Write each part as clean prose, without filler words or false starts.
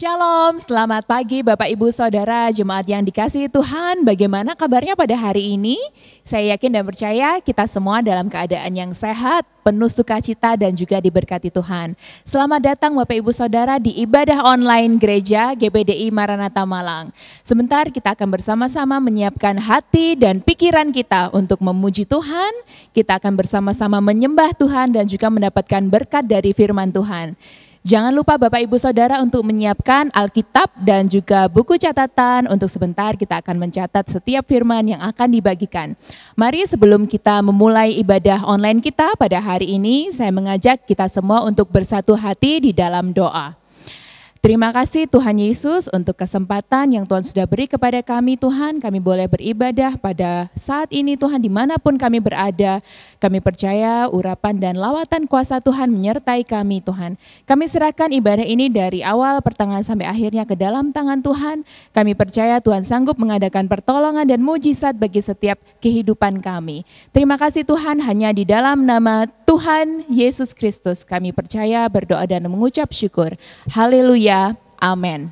Shalom, selamat pagi Bapak Ibu Saudara jemaat yang dikasihi Tuhan. Bagaimana kabarnya pada hari ini? Saya yakin dan percaya kita semua dalam keadaan yang sehat, penuh sukacita dan juga diberkati Tuhan. Selamat datang Bapak Ibu Saudara di ibadah online gereja GPDI Maranatha Malang. Sebentar kita akan bersama-sama menyiapkan hati dan pikiran kita untuk memuji Tuhan. Kita akan bersama-sama menyembah Tuhan dan juga mendapatkan berkat dari firman Tuhan. Jangan lupa Bapak Ibu Saudara untuk menyiapkan Alkitab dan juga buku catatan. Untuk sebentar kita akan mencatat setiap firman yang akan dibagikan. Mari sebelum kita memulai ibadah online kita pada hari ini, saya mengajak kita semua untuk bersatu hati di dalam doa. Terima kasih Tuhan Yesus untuk kesempatan yang Tuhan sudah beri kepada kami Tuhan. Kami boleh beribadah pada saat ini Tuhan dimanapun kami berada. Kami percaya urapan dan lawatan kuasa Tuhan menyertai kami Tuhan. Kami serahkan ibadah ini dari awal pertengahan sampai akhirnya ke dalam tangan Tuhan. Kami percaya Tuhan sanggup mengadakan pertolongan dan mujizat bagi setiap kehidupan kami. Terima kasih Tuhan, hanya di dalam nama Tuhan Yesus Kristus kami percaya, berdoa dan mengucap syukur. Haleluya, amin.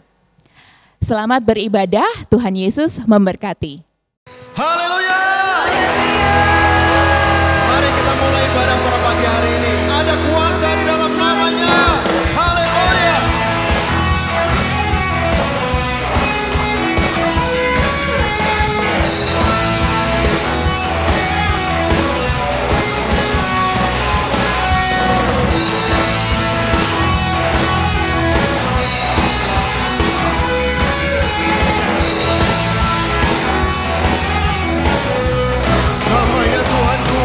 Selamat beribadah, Tuhan Yesus memberkati. Haleluya. Mari kita mulai ibadah pada pagi hari ini. Ada kuasa di dalam namanya. Haleluya. Namanya Tuhanku.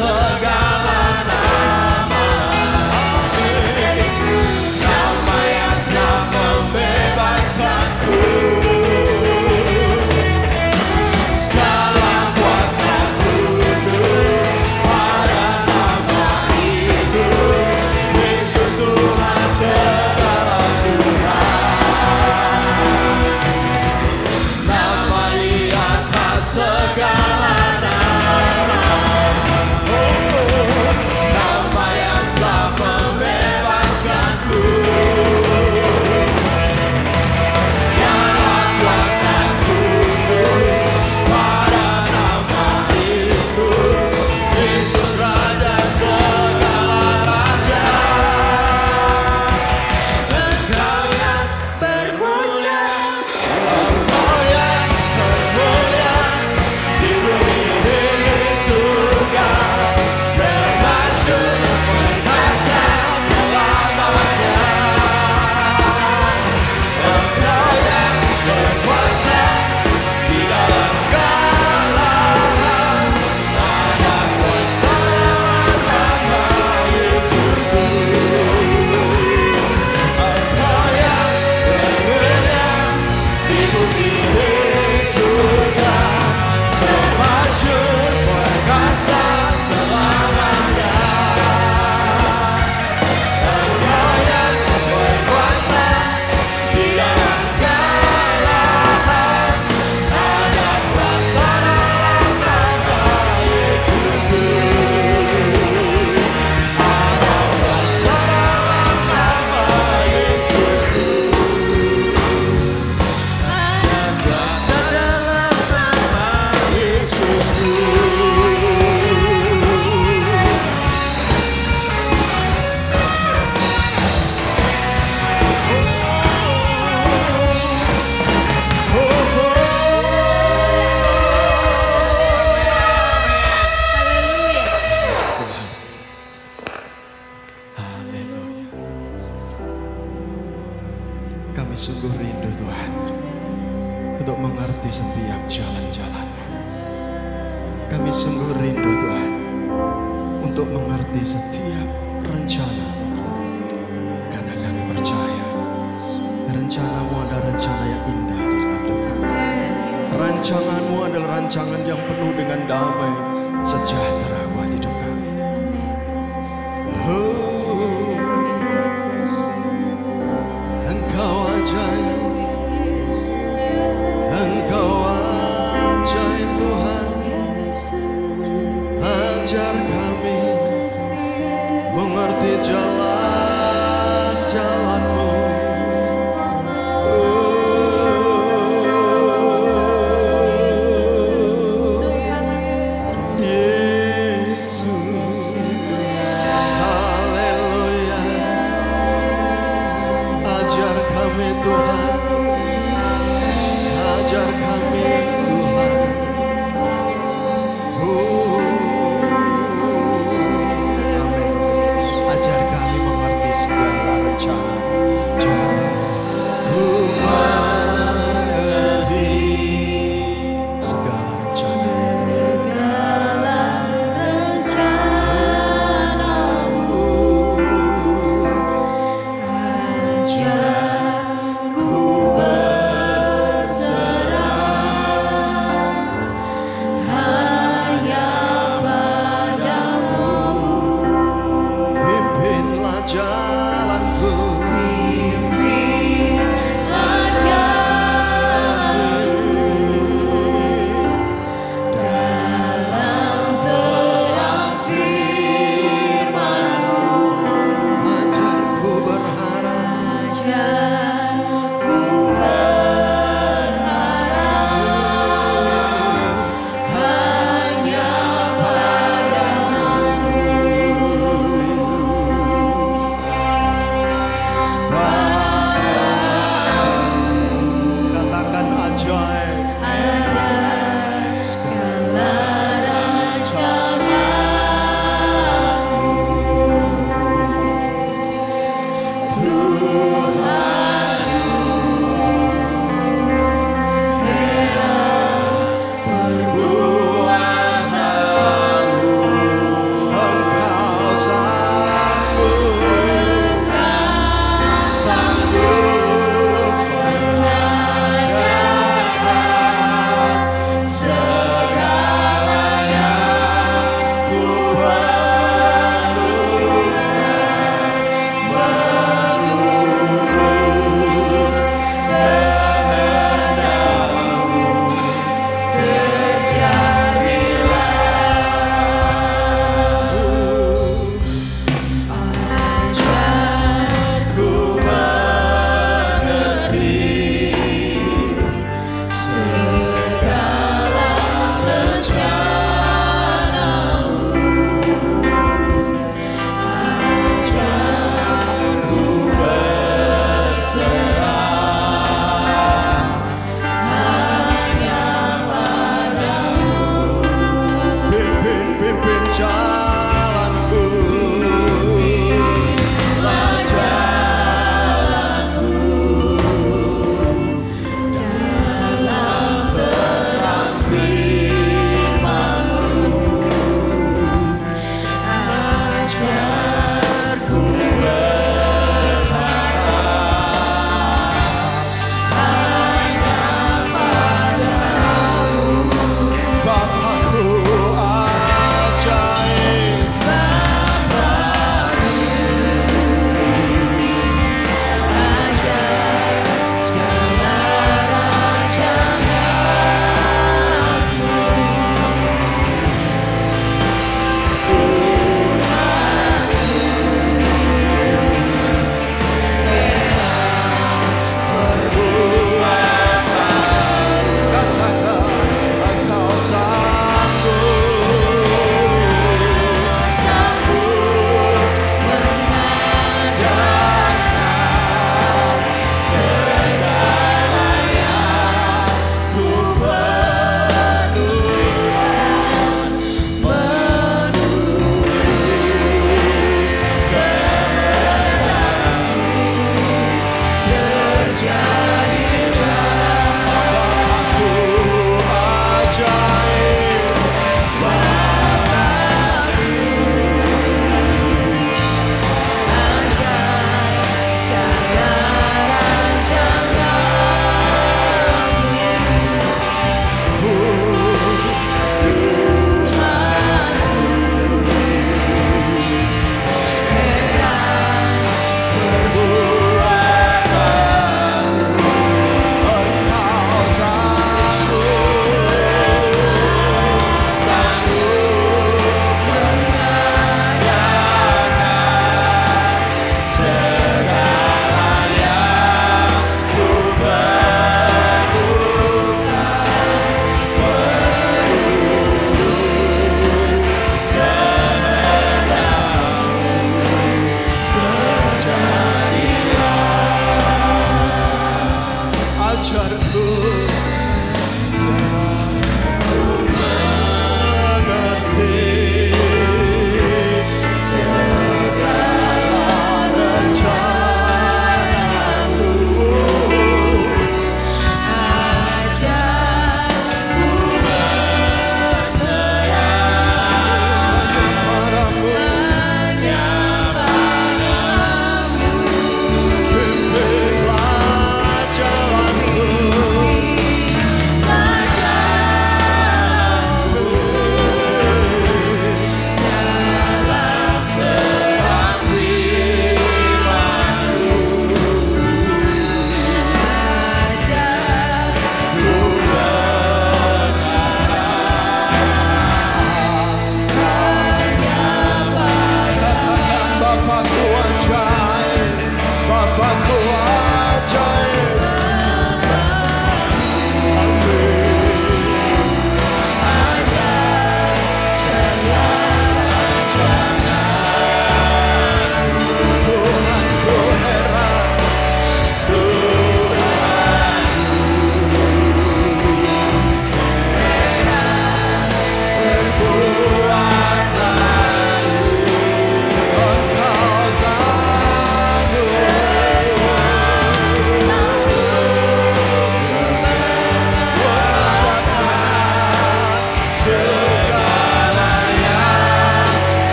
segala Kami sungguh rindu Tuhan untuk mengerti setiap rencana, karena kami percaya rencanamu adalah rencana yang indah di dalam hidup kami. Rancanganmu adalah rancangan yang penuh dengan damai sejahtera buat hidup kami. Engkau ajaib, Engkau ajaib Tuhan. Ajar kami mengerti jalan-jalan-Mu. Yesus, haleluya. Ajar kami Tuhan, ajar kami Tuhan. Amin. Ajar kami mengerti segala rencana. Jangan ku mengerti segala rencana. Hanya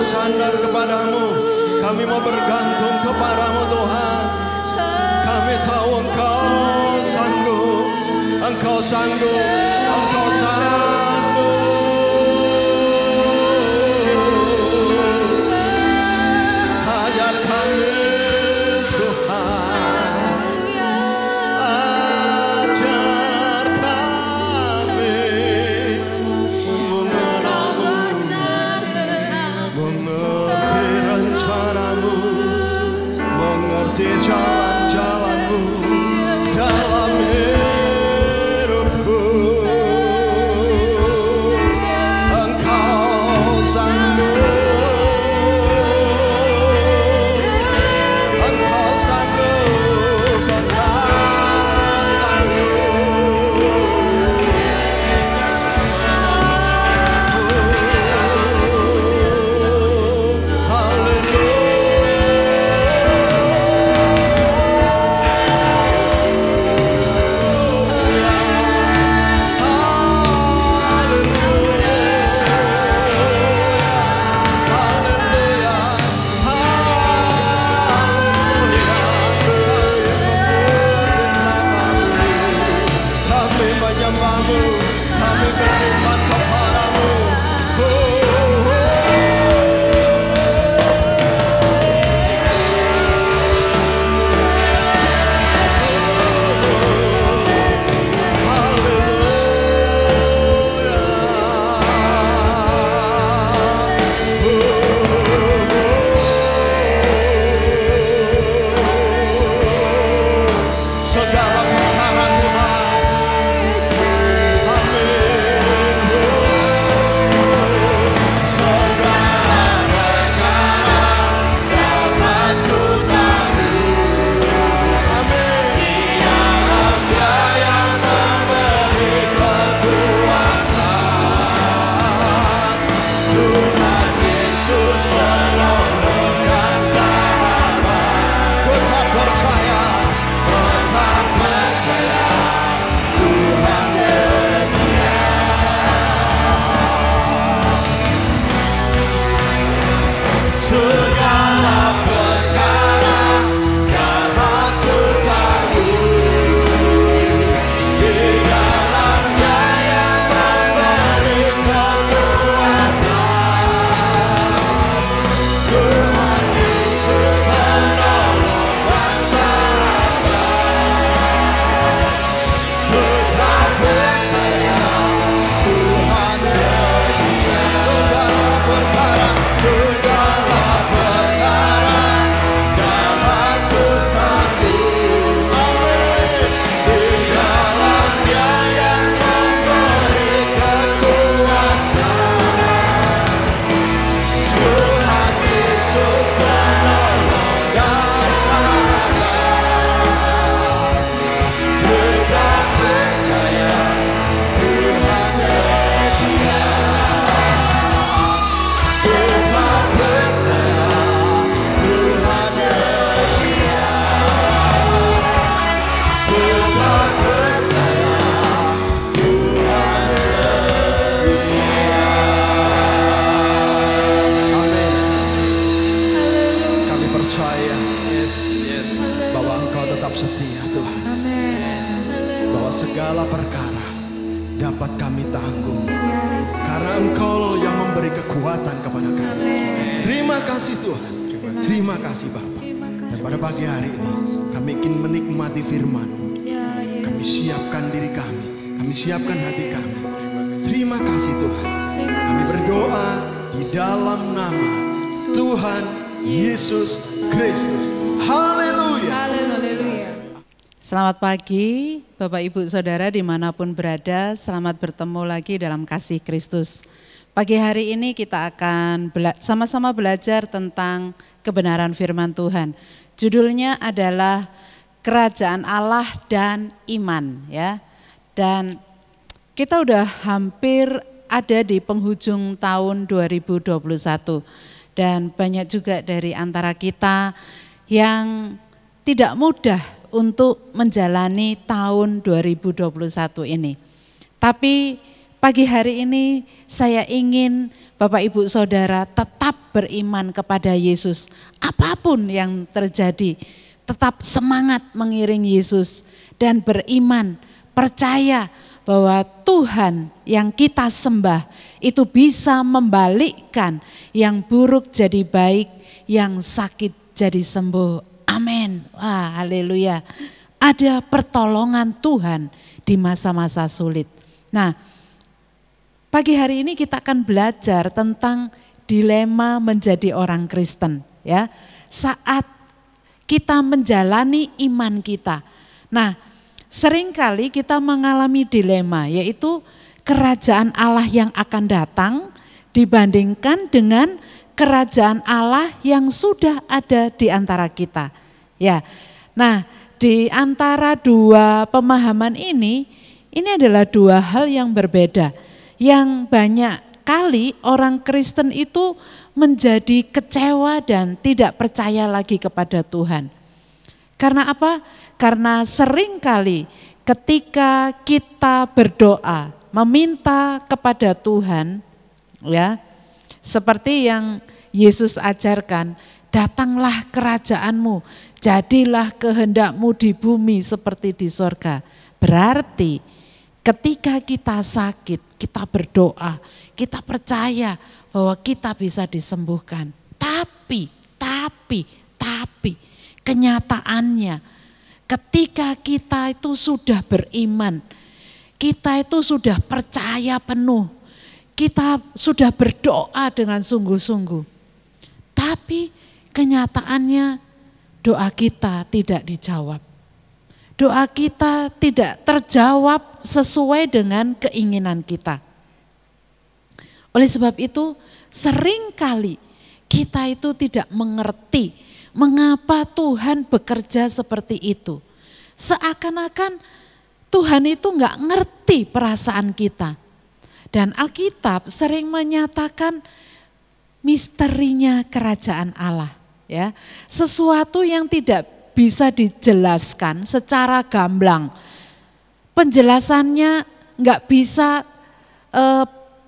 bersandar kepadamu, kami mau bergantung kepadamu Tuhan. Kami tahu Engkau sanggup, Engkau sanggup, Engkau sanggup. Ajar kami Tuhan, ajar kami mengenalmu, mengerti rencanamu, mengerti jalan-jalanmu dalam hidupku. Engkau sanggup, Engkau sanggup, Engkau sanggup. Kami menyembahmu, kami beriman kepadamu. Segala perkara Tuhan, amin. Segala perkara dapat ku tanggung, amin. Di dalam Dia yang memberi kekuatan, Tuhan Yesus penolong dan sahabat. Ku tak percaya, tetap percaya, Tuhan setia. Segala perkara dapat ku tanggung, di dalam Dia yang memberi kekuatan, Tuhan Yesus penolong dan sahabat. Tetap percaya, Tuhan setia. Segala perkara dapat ku tanggung, amin. Di dalam Dia yang memberi kekuatan, Tuhan Yesus penolong dan sahabat. Tetap percaya, Tuhan setia. Tetap percaya, Tuhan setia. Tetap percaya, Tuhan setia. Amin. Kami percaya bahwa Engkau tetap setia Tuhan, bahwa segala perkara dapat kami tanggung karena Engkau yang memberi kekuatan kepada kami. Terima kasih Tuhan, terima kasih Bapa. Dan pada pagi hari ini kami ingin menikmati firman-Mu. Kami siapkan diri kami siapkan hati kami. Terima kasih Tuhan. Kami berdoa di dalam nama Tuhan Yesus Kristus. Haleluya. Selamat pagi Bapak Ibu Saudara dimanapun berada, selamat bertemu lagi dalam kasih Kristus. Pagi hari ini kita akan sama-sama belajar tentang kebenaran firman Tuhan. Judulnya adalah Kerajaan Allah dan Iman, ya. Dan kita udah hampir ada di penghujung tahun 2021 dan banyak juga dari antara kita yang tidak mudah untuk menjalani tahun 2021 ini. Tapi pagi hari ini saya ingin Bapak Ibu Saudara tetap beriman kepada Yesus. Apapun yang terjadi, tetap semangat mengiring Yesus dan beriman, percaya bahwa Tuhan yang kita sembah itu bisa membalikkan yang buruk jadi baik, yang sakit jadi sembuh. Amin. Wah, haleluya. Ada pertolongan Tuhan di masa-masa sulit. Nah, pagi hari ini kita akan belajar tentang dilema menjadi orang Kristen, ya. Saat kita menjalani iman kita. Nah, seringkali kita mengalami dilema, yaitu kerajaan Allah yang akan datang dibandingkan dengan kerajaan Allah yang sudah ada di antara kita. Ya. Nah, di antara dua pemahaman ini adalah dua hal yang berbeda. Yang banyak kali orang Kristen itu menjadi kecewa dan tidak percaya lagi kepada Tuhan. Karena apa? Karena seringkali ketika kita berdoa, meminta kepada Tuhan, ya, seperti yang Yesus ajarkan, datanglah kerajaanmu, jadilah kehendakmu di bumi seperti di sorga. Berarti ketika kita sakit, kita berdoa, kita percaya bahwa kita bisa disembuhkan. Tapi kenyataannya ketika kita itu sudah beriman, kita itu sudah percaya penuh, kita sudah berdoa dengan sungguh-sungguh. Tapi kenyataannya doa kita tidak dijawab. Doa kita tidak terjawab sesuai dengan keinginan kita. Oleh sebab itu, seringkali kita itu tidak mengerti mengapa Tuhan bekerja seperti itu. Seakan-akan Tuhan itu enggak ngerti perasaan kita. Dan Alkitab sering menyatakan misterinya kerajaan Allah. Ya, sesuatu yang tidak bisa dijelaskan secara gamblang. Penjelasannya enggak bisa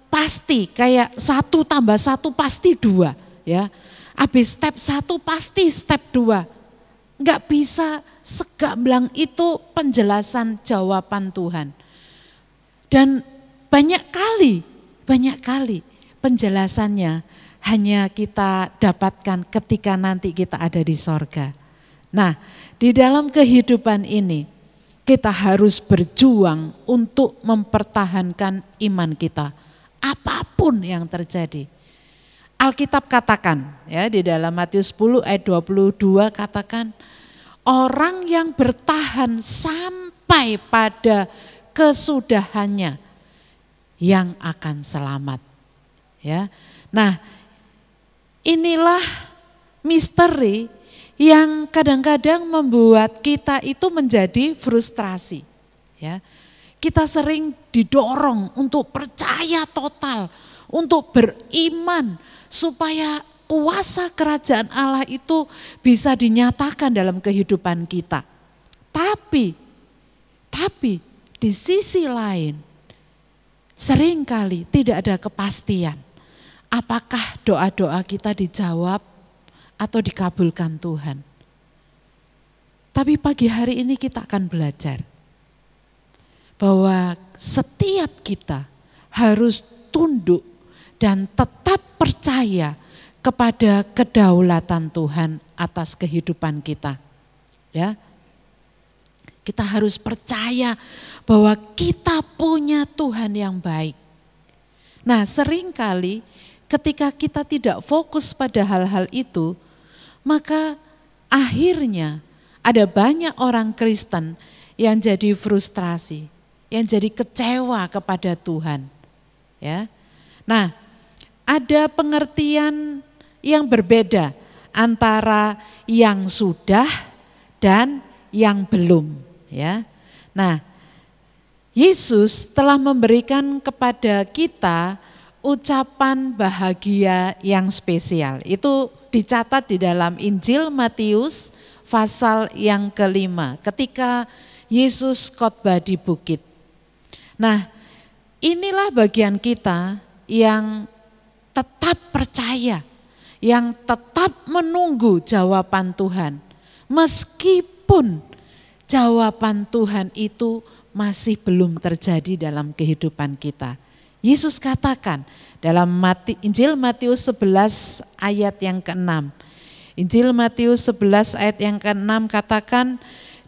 pasti, kayak 1 tambah 1 pasti 2, ya. Habis step 1 pasti step 2. Enggak bisa segamblang itu penjelasan jawaban Tuhan. Dan banyak kali penjelasannya hanya kita dapatkan ketika nanti kita ada di sorga. Nah, di dalam kehidupan ini kita harus berjuang untuk mempertahankan iman kita. Apapun yang terjadi. Alkitab katakan, ya, di dalam Matius 10 ayat 22 katakan, orang yang bertahan sampai pada kesudahannya yang akan selamat. Ya. Nah, inilah misteri yang kadang-kadang membuat kita itu menjadi frustrasi. Ya. Kita sering didorong untuk percaya total, untuk beriman supaya kuasa kerajaan Allah itu bisa dinyatakan dalam kehidupan kita. Tapi di sisi lain seringkali tidak ada kepastian apakah doa-doa kita dijawab atau dikabulkan Tuhan. Tapi pagi hari ini kita akan belajar bahwa setiap kita harus tunduk dan tetap percaya kepada kedaulatan Tuhan atas kehidupan kita. Ya. Kita harus percaya bahwa kita punya Tuhan yang baik. Nah, seringkali ketika kita tidak fokus pada hal-hal itu, maka akhirnya ada banyak orang Kristen yang jadi frustrasi, yang jadi kecewa kepada Tuhan. Ya. Nah, ada pengertian yang berbeda antara yang sudah dan yang belum, ya. Nah, Yesus telah memberikan kepada kita ucapan bahagia yang spesial. Itu dicatat di dalam Injil Matius pasal yang ke-5 ketika Yesus khotbah di bukit. Nah, inilah bagian kita yang tetap percaya, yang tetap menunggu jawaban Tuhan. Meskipun jawaban Tuhan itu masih belum terjadi dalam kehidupan kita. Yesus katakan dalam Injil Matius 11 ayat yang ke-6. Injil Matius 11 ayat yang ke-6 katakan,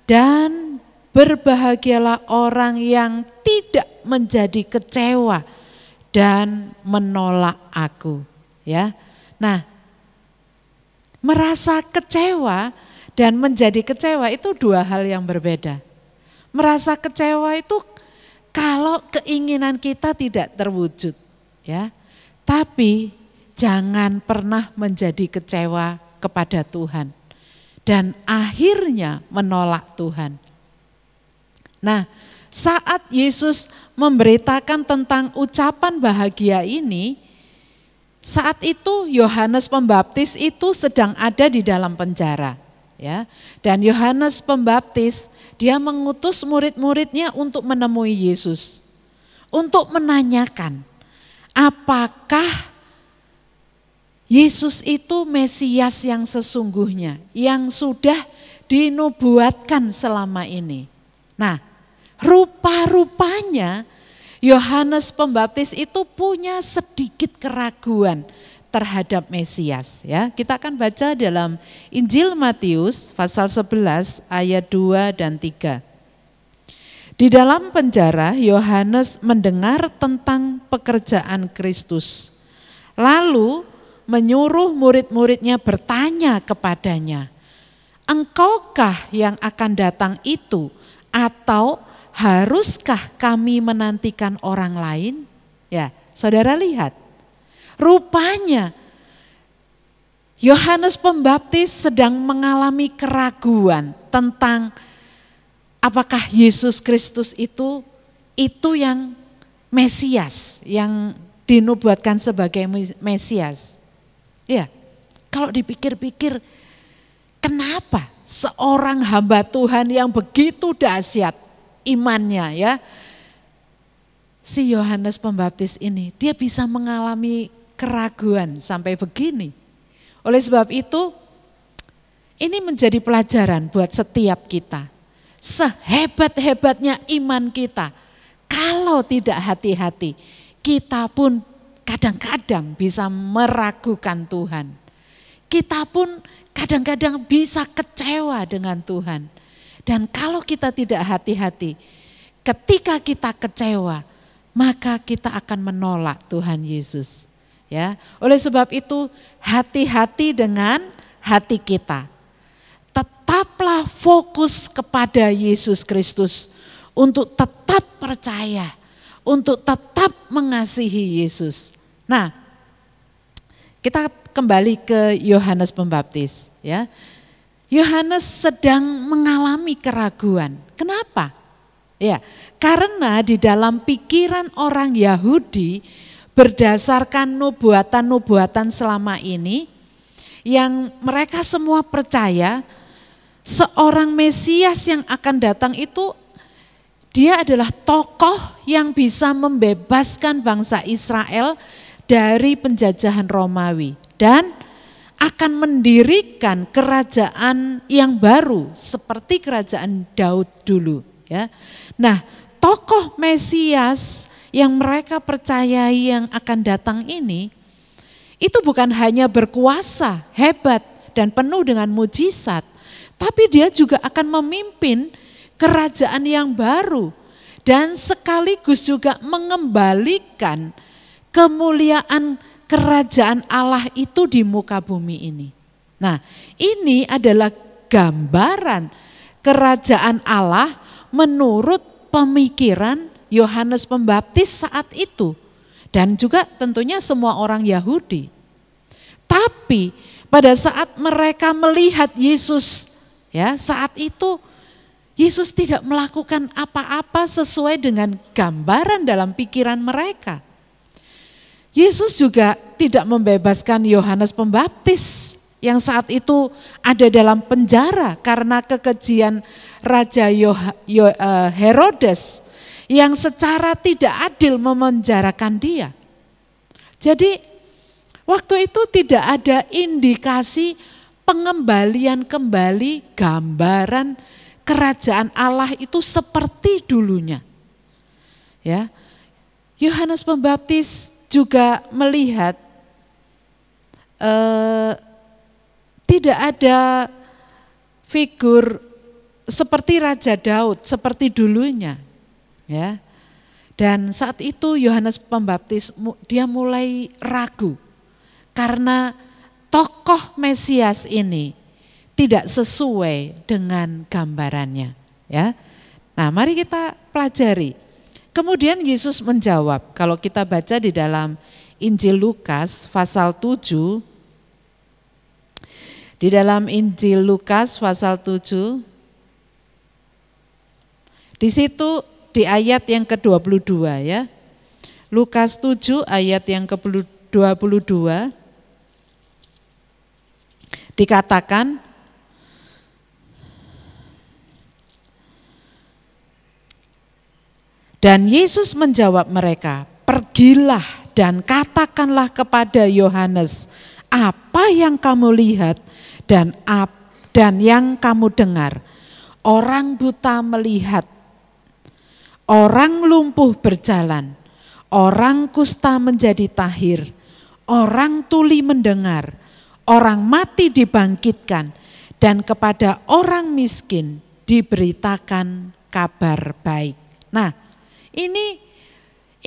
dan berbahagialah orang yang tidak menjadi kecewa dan menolak aku. Ya, nah, merasa kecewa dan menjadi kecewa itu dua hal yang berbeda. Merasa kecewa itu kalau keinginan kita tidak terwujud, ya. Tapi jangan pernah menjadi kecewa kepada Tuhan dan akhirnya menolak Tuhan. Nah, saat Yesus memberitakan tentang ucapan bahagia ini, saat itu Yohanes Pembaptis itu sedang ada di dalam penjara. Ya, dan Yohanes Pembaptis dia mengutus murid-muridnya untuk menemui Yesus, untuk menanyakan apakah Yesus itu Mesias yang sesungguhnya, yang sudah dinubuatkan selama ini. Nah, rupa-rupanya Yohanes Pembaptis itu punya sedikit keraguan terhadap Mesias, ya. Kita akan baca dalam Injil Matius pasal 11 ayat 2 dan 3. Di dalam penjara Yohanes mendengar tentang pekerjaan Kristus. Lalu menyuruh murid-muridnya bertanya kepadanya, "Engkaukah yang akan datang itu, atau haruskah kami menantikan orang lain?" Ya, saudara lihat. Rupanya Yohanes Pembaptis sedang mengalami keraguan tentang apakah Yesus Kristus itu yang Mesias, yang dinubuatkan sebagai Mesias. Ya, kalau dipikir-pikir, kenapa seorang hamba Tuhan yang begitu dahsyat imannya, ya, si Yohanes Pembaptis ini, dia bisa mengalami keraguan sampai begini. Oleh sebab itu, ini menjadi pelajaran buat setiap kita. Sehebat-hebatnya iman kita, kalau tidak hati-hati, kita pun kadang-kadang bisa meragukan Tuhan. Kita pun kadang-kadang bisa kecewa dengan Tuhan. Dan kalau kita tidak hati-hati, ketika kita kecewa, maka kita akan menolak Tuhan Yesus. Ya, oleh sebab itu hati-hati dengan hati kita. Tetaplah fokus kepada Yesus Kristus untuk tetap percaya, untuk tetap mengasihi Yesus. Nah, kita kembali ke Yohanes Pembaptis, ya. Yohanes sedang mengalami keraguan. Kenapa? Ya, karena di dalam pikiran orang Yahudi, berdasarkan nubuatan-nubuatan selama ini, yang mereka semua percaya seorang Mesias yang akan datang itu, dia adalah tokoh yang bisa membebaskan bangsa Israel dari penjajahan Romawi dan akan mendirikan kerajaan yang baru seperti kerajaan Daud dulu, ya. Nah, tokoh Mesias yang mereka percayai yang akan datang ini, itu bukan hanya berkuasa, hebat, dan penuh dengan mujizat, tapi dia juga akan memimpin kerajaan yang baru dan sekaligus juga mengembalikan kemuliaan kerajaan Allah itu di muka bumi ini. Nah, ini adalah gambaran kerajaan Allah menurut pemikiran Yohanes Pembaptis saat itu, dan juga tentunya semua orang Yahudi. Tapi pada saat mereka melihat Yesus, ya, saat itu Yesus tidak melakukan apa-apa sesuai dengan gambaran dalam pikiran mereka. Yesus juga tidak membebaskan Yohanes Pembaptis yang saat itu ada dalam penjara karena kekejian Raja Herodes yang secara tidak adil memenjarakan dia. Jadi waktu itu tidak ada indikasi pengembalian kembali gambaran kerajaan Allah itu seperti dulunya. Ya. Yohanes Pembaptis juga melihat tidak ada figur seperti Raja Daud seperti dulunya, ya. Dan saat itu Yohanes Pembaptis dia mulai ragu karena tokoh Mesias ini tidak sesuai dengan gambarannya, ya. Nah, mari kita pelajari. Kemudian Yesus menjawab, kalau kita baca di dalam Injil Lukas pasal 7, di dalam Injil Lukas pasal 7, di situ di ayat yang ke-22 ya. Lukas 7 ayat yang ke-22 dikatakan, dan Yesus menjawab mereka, pergilah dan katakanlah kepada Yohanes apa yang kamu lihat dan yang kamu dengar. Orang buta melihat, orang lumpuh berjalan, orang kusta menjadi tahir, orang tuli mendengar, orang mati dibangkitkan, dan kepada orang miskin diberitakan kabar baik. Nah,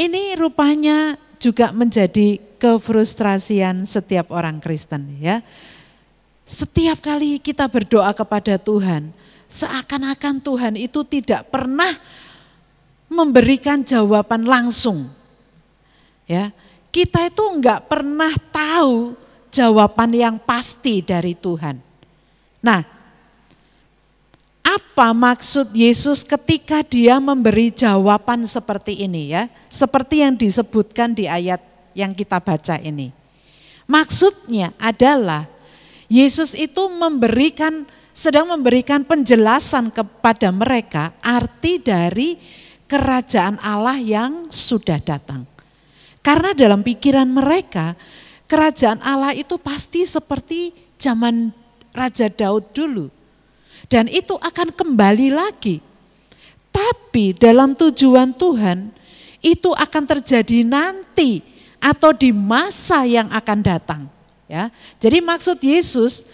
ini rupanya juga menjadi kefrustrasian setiap orang Kristen, ya. Setiap kali kita berdoa kepada Tuhan, seakan-akan Tuhan itu tidak pernah memberikan jawaban langsung. Ya, kita itu enggak pernah tahu jawaban yang pasti dari Tuhan. Nah, apa maksud Yesus ketika dia memberi jawaban seperti ini ya? Seperti yang disebutkan di ayat yang kita baca ini. Maksudnya adalah Yesus itu sedang memberikan penjelasan kepada mereka arti dari kerajaan Allah yang sudah datang. Karena dalam pikiran mereka, kerajaan Allah itu pasti seperti zaman Raja Daud dulu. Dan itu akan kembali lagi. Tapi dalam tujuan Tuhan, itu akan terjadi nanti atau di masa yang akan datang. Ya, jadi maksud Yesus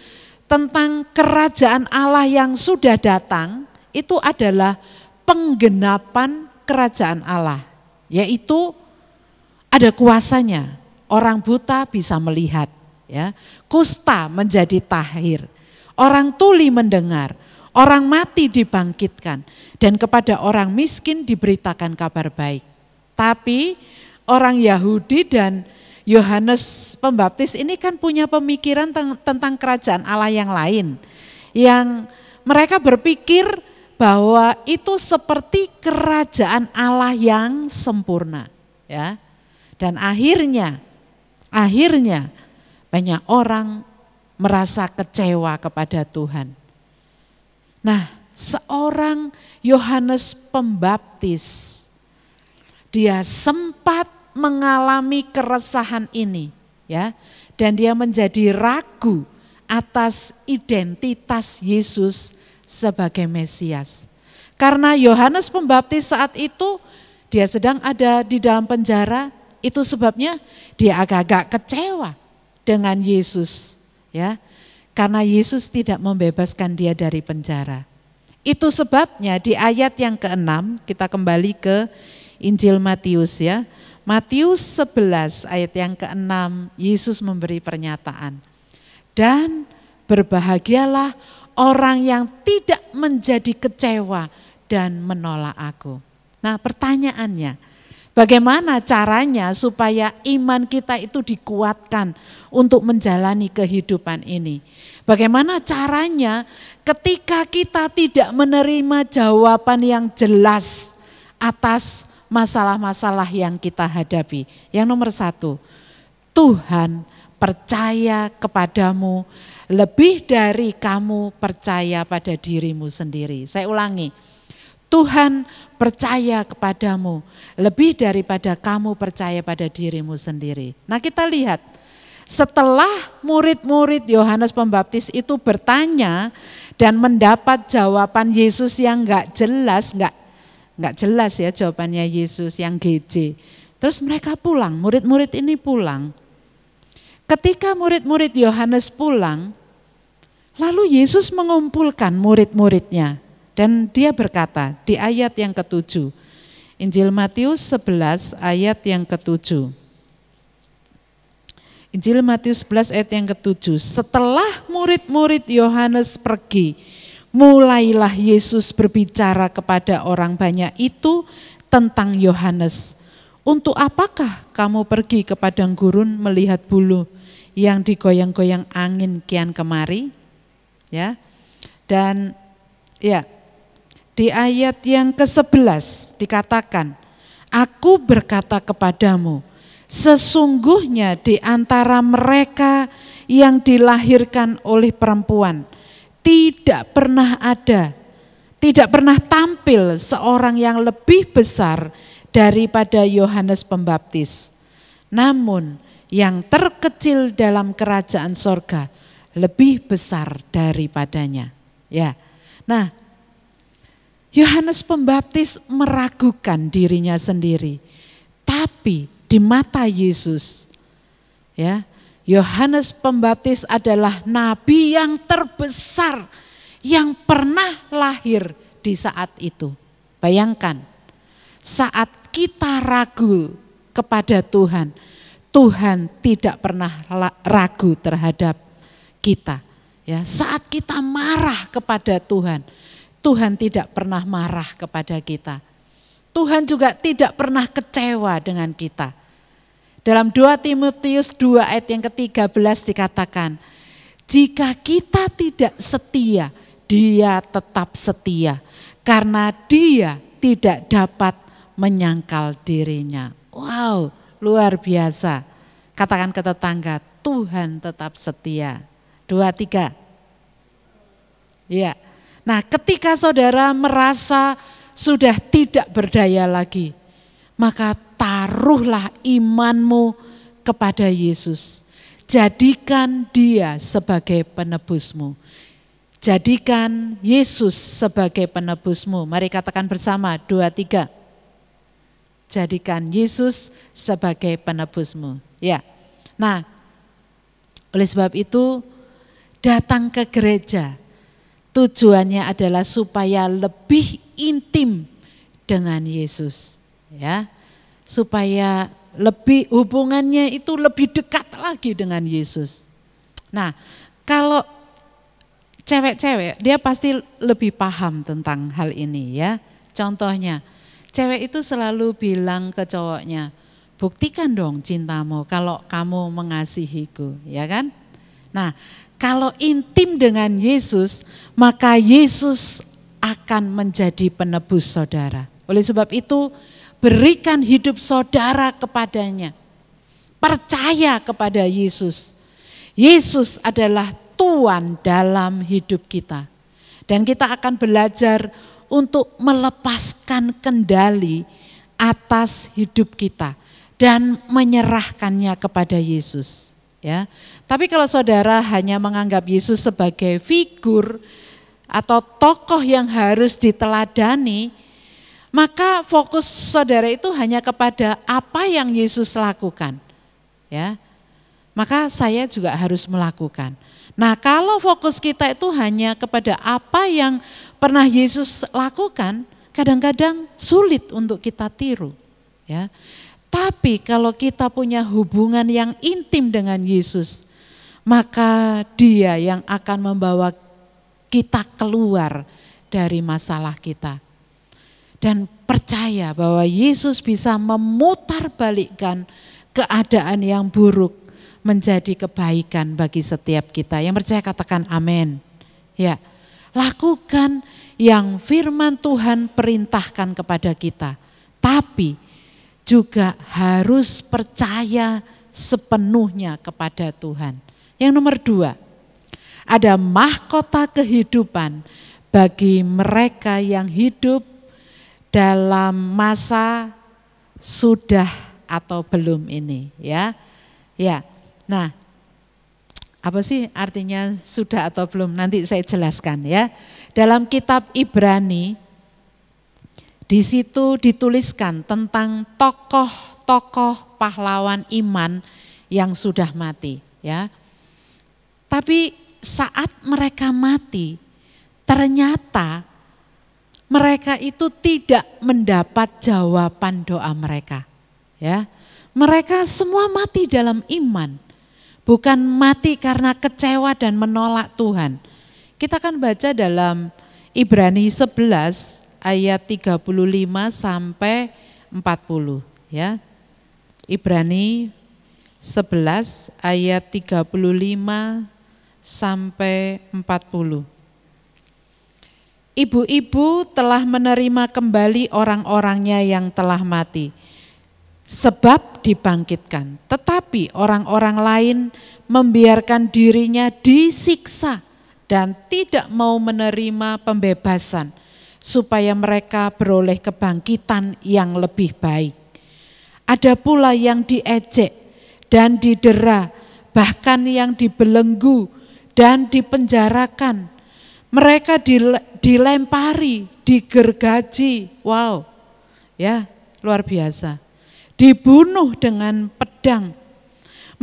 tentang kerajaan Allah yang sudah datang, itu adalah penggenapan kerajaan Allah. Yaitu ada kuasanya, orang buta bisa melihat, ya, kusta menjadi tahir, orang tuli mendengar, orang mati dibangkitkan, dan kepada orang miskin diberitakan kabar baik. Tapi orang Yahudi dan Yohanes Pembaptis ini kan punya pemikiran tentang kerajaan Allah yang lain. Yang mereka berpikir bahwa itu seperti kerajaan Allah yang sempurna. Ya. Dan akhirnya banyak orang merasa kecewa kepada Tuhan. Nah, seorang Yohanes Pembaptis, dia sempat mengalami keresahan ini, ya, dan dia menjadi ragu atas identitas Yesus sebagai Mesias. Karena Yohanes Pembaptis saat itu dia sedang ada di dalam penjara, itu sebabnya dia agak-agak kecewa dengan Yesus, ya. Karena Yesus tidak membebaskan dia dari penjara. Itu sebabnya di ayat yang ke-6, kita kembali ke Injil Matius ya. Matius 11 ayat yang ke-6, Yesus memberi pernyataan. Dan berbahagialah orang yang tidak menjadi kecewa dan menolak aku. Nah, pertanyaannya, bagaimana caranya supaya iman kita itu dikuatkan untuk menjalani kehidupan ini? Bagaimana caranya ketika kita tidak menerima jawaban yang jelas atas masalah-masalah yang kita hadapi? Yang nomor 1, Tuhan percaya kepadamu lebih dari kamu percaya pada dirimu sendiri. Saya ulangi, Tuhan percaya kepadamu lebih daripada kamu percaya pada dirimu sendiri. Nah, kita lihat setelah murid-murid Yohanes Pembaptis itu bertanya dan mendapat jawaban Yesus yang enggak jelas ya jawabannya Yesus yang GJ. Terus mereka pulang, murid-murid ini pulang. Ketika murid-murid Yohanes pulang, lalu Yesus mengumpulkan murid-muridnya dan dia berkata di ayat yang ke-7, Injil Matius 11 ayat yang ke-7. Injil Matius 11 ayat yang ke-7, setelah murid-murid Yohanes pergi, mulailah Yesus berbicara kepada orang banyak itu tentang Yohanes. Untuk apakah kamu pergi ke padang gurun melihat buluh yang digoyang-goyang angin kian kemari? Ya. Dan ya, di ayat yang ke-11 dikatakan, aku berkata kepadamu, sesungguhnya di antara mereka yang dilahirkan oleh perempuan tidak pernah tampil seorang yang lebih besar daripada Yohanes Pembaptis. Namun yang terkecil dalam kerajaan sorga lebih besar daripadanya. Ya. Nah, Yohanes Pembaptis meragukan dirinya sendiri. Tapi di mata Yesus, ya, Yohanes Pembaptis adalah nabi yang terbesar yang pernah lahir di saat itu. Bayangkan, saat kita ragu kepada Tuhan, Tuhan tidak pernah ragu terhadap kita. Ya, saat kita marah kepada Tuhan, Tuhan tidak pernah marah kepada kita. Tuhan juga tidak pernah kecewa dengan kita. Dalam 2 Timotius 2 ayat yang ke-13 dikatakan, jika kita tidak setia, Dia tetap setia, karena Dia tidak dapat menyangkal dirinya. Wow, luar biasa. Katakan ke tetangga, Tuhan tetap setia. 2, 3. Ya. Nah, ketika saudara merasa sudah tidak berdaya lagi, maka taruhlah imanmu kepada Yesus. Jadikan Dia sebagai penebusmu. Jadikan Yesus sebagai penebusmu. Mari katakan bersama, 2, 3. Jadikan Yesus sebagai penebusmu. Ya. Nah, oleh sebab itu datang ke gereja tujuannya adalah supaya lebih intim dengan Yesus, ya. Supaya lebih hubungannya itu lebih dekat lagi dengan Yesus. Nah, kalau cewek-cewek dia pasti lebih paham tentang hal ini, ya. Contohnya, cewek itu selalu bilang ke cowoknya, buktikan dong cintamu kalau kamu mengasihiku, ya kan? Nah, kalau intim dengan Yesus, maka Yesus akan menjadi penebus saudara. Oleh sebab itu, berikan hidup saudara kepadanya. Percaya kepada Yesus. Yesus adalah Tuhan dalam hidup kita. Dan kita akan belajar untuk melepaskan kendali atas hidup kita dan menyerahkannya kepada Yesus. Ya, tapi kalau saudara hanya menganggap Yesus sebagai figur atau tokoh yang harus diteladani, maka fokus saudara itu hanya kepada apa yang Yesus lakukan. Ya, maka saya juga harus melakukan. Nah, kalau fokus kita itu hanya kepada apa yang pernah Yesus lakukan, kadang-kadang sulit untuk kita tiru. Ya. Tapi kalau kita punya hubungan yang intim dengan Yesus, maka Dia yang akan membawa kita keluar dari masalah kita. Dan percaya bahwa Yesus bisa memutarbalikkan keadaan yang buruk menjadi kebaikan bagi setiap kita. Yang percaya katakan amin. Ya, lakukan yang firman Tuhan perintahkan kepada kita. Tapi juga harus percaya sepenuhnya kepada Tuhan. Yang nomor 2, ada mahkota kehidupan bagi mereka yang hidup dalam masa sudah atau belum ini, ya. Ya. Nah, apa sih artinya sudah atau belum? Nanti saya jelaskan, ya. Dalam kitab Ibrani di situ dituliskan tentang tokoh-tokoh pahlawan iman yang sudah mati, ya. Tapi saat mereka mati, ternyata mereka itu tidak mendapat jawaban doa mereka, ya. Mereka semua mati dalam iman, bukan mati karena kecewa dan menolak Tuhan. Kita akan baca dalam Ibrani 11 ayat 35 sampai 40, ya. Ibrani 11 ayat 35 sampai 40. Ibu-ibu telah menerima kembali orang-orangnya yang telah mati, sebab dibangkitkan. Tetapi orang-orang lain membiarkan dirinya disiksa dan tidak mau menerima pembebasan, supaya mereka beroleh kebangkitan yang lebih baik. Ada pula yang diejek dan didera, bahkan yang dibelenggu dan dipenjarakan. Mereka dilempari, digergaji, wow, ya luar biasa. Dibunuh dengan pedang.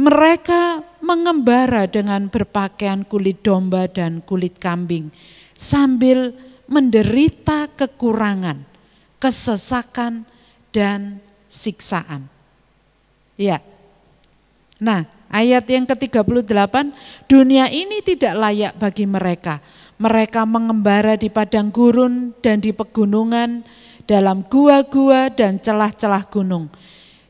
Mereka mengembara dengan berpakaian kulit domba dan kulit kambing, sambil menderita kekurangan, kesesakan, dan siksaan. Ya. Nah, ayat yang ke-38, dunia ini tidak layak bagi mereka. Mereka mengembara di padang gurun dan di pegunungan, dalam gua-gua dan celah-celah gunung.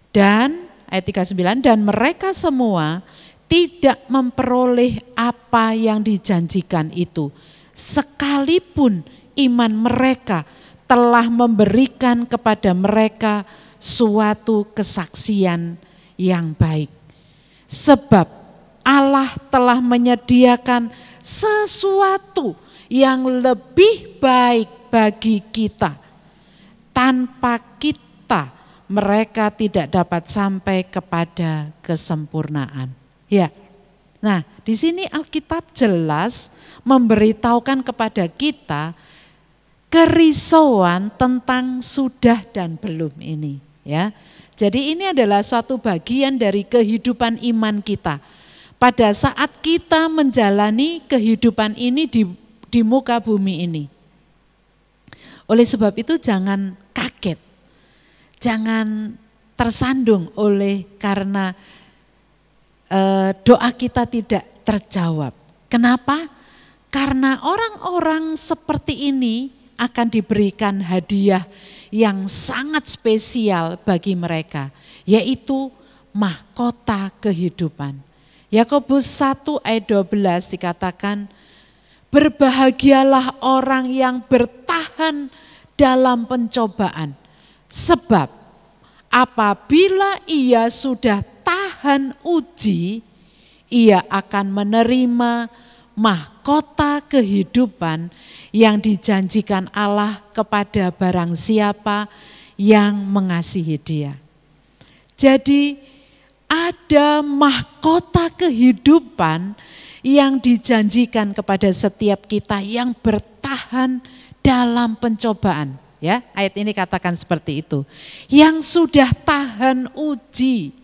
Dan ayat 39, dan mereka semua tidak memperoleh apa yang dijanjikan itu, sekalipun iman mereka telah memberikan kepada mereka suatu kesaksian yang baik. Sebab Allah telah menyediakan sesuatu yang lebih baik bagi kita. Tanpa kita, mereka tidak dapat sampai kepada kesempurnaan. Ya. Nah, di sini Alkitab jelas memberitahukan kepada kita kerisauan tentang sudah dan belum ini, ya. Jadi ini adalah suatu bagian dari kehidupan iman kita. Pada saat kita menjalani kehidupan ini di muka bumi ini. Oleh sebab itu jangan kaget, jangan tersandung oleh karena doa kita tidak terjawab. Kenapa? Karena orang-orang seperti ini akan diberikan hadiah yang sangat spesial bagi mereka, yaitu mahkota kehidupan. Yakobus 1 ayat 12 dikatakan, berbahagialah orang yang bertahan dalam pencobaan, sebab apabila ia sudah tahan uji, ia akan menerima mahkota kehidupan yang dijanjikan Allah kepada barang siapa yang mengasihi Dia. Jadi ada mahkota kehidupan yang dijanjikan kepada setiap kita yang bertahan dalam pencobaan. Ya, ayat ini katakan seperti itu. Yang sudah tahan uji,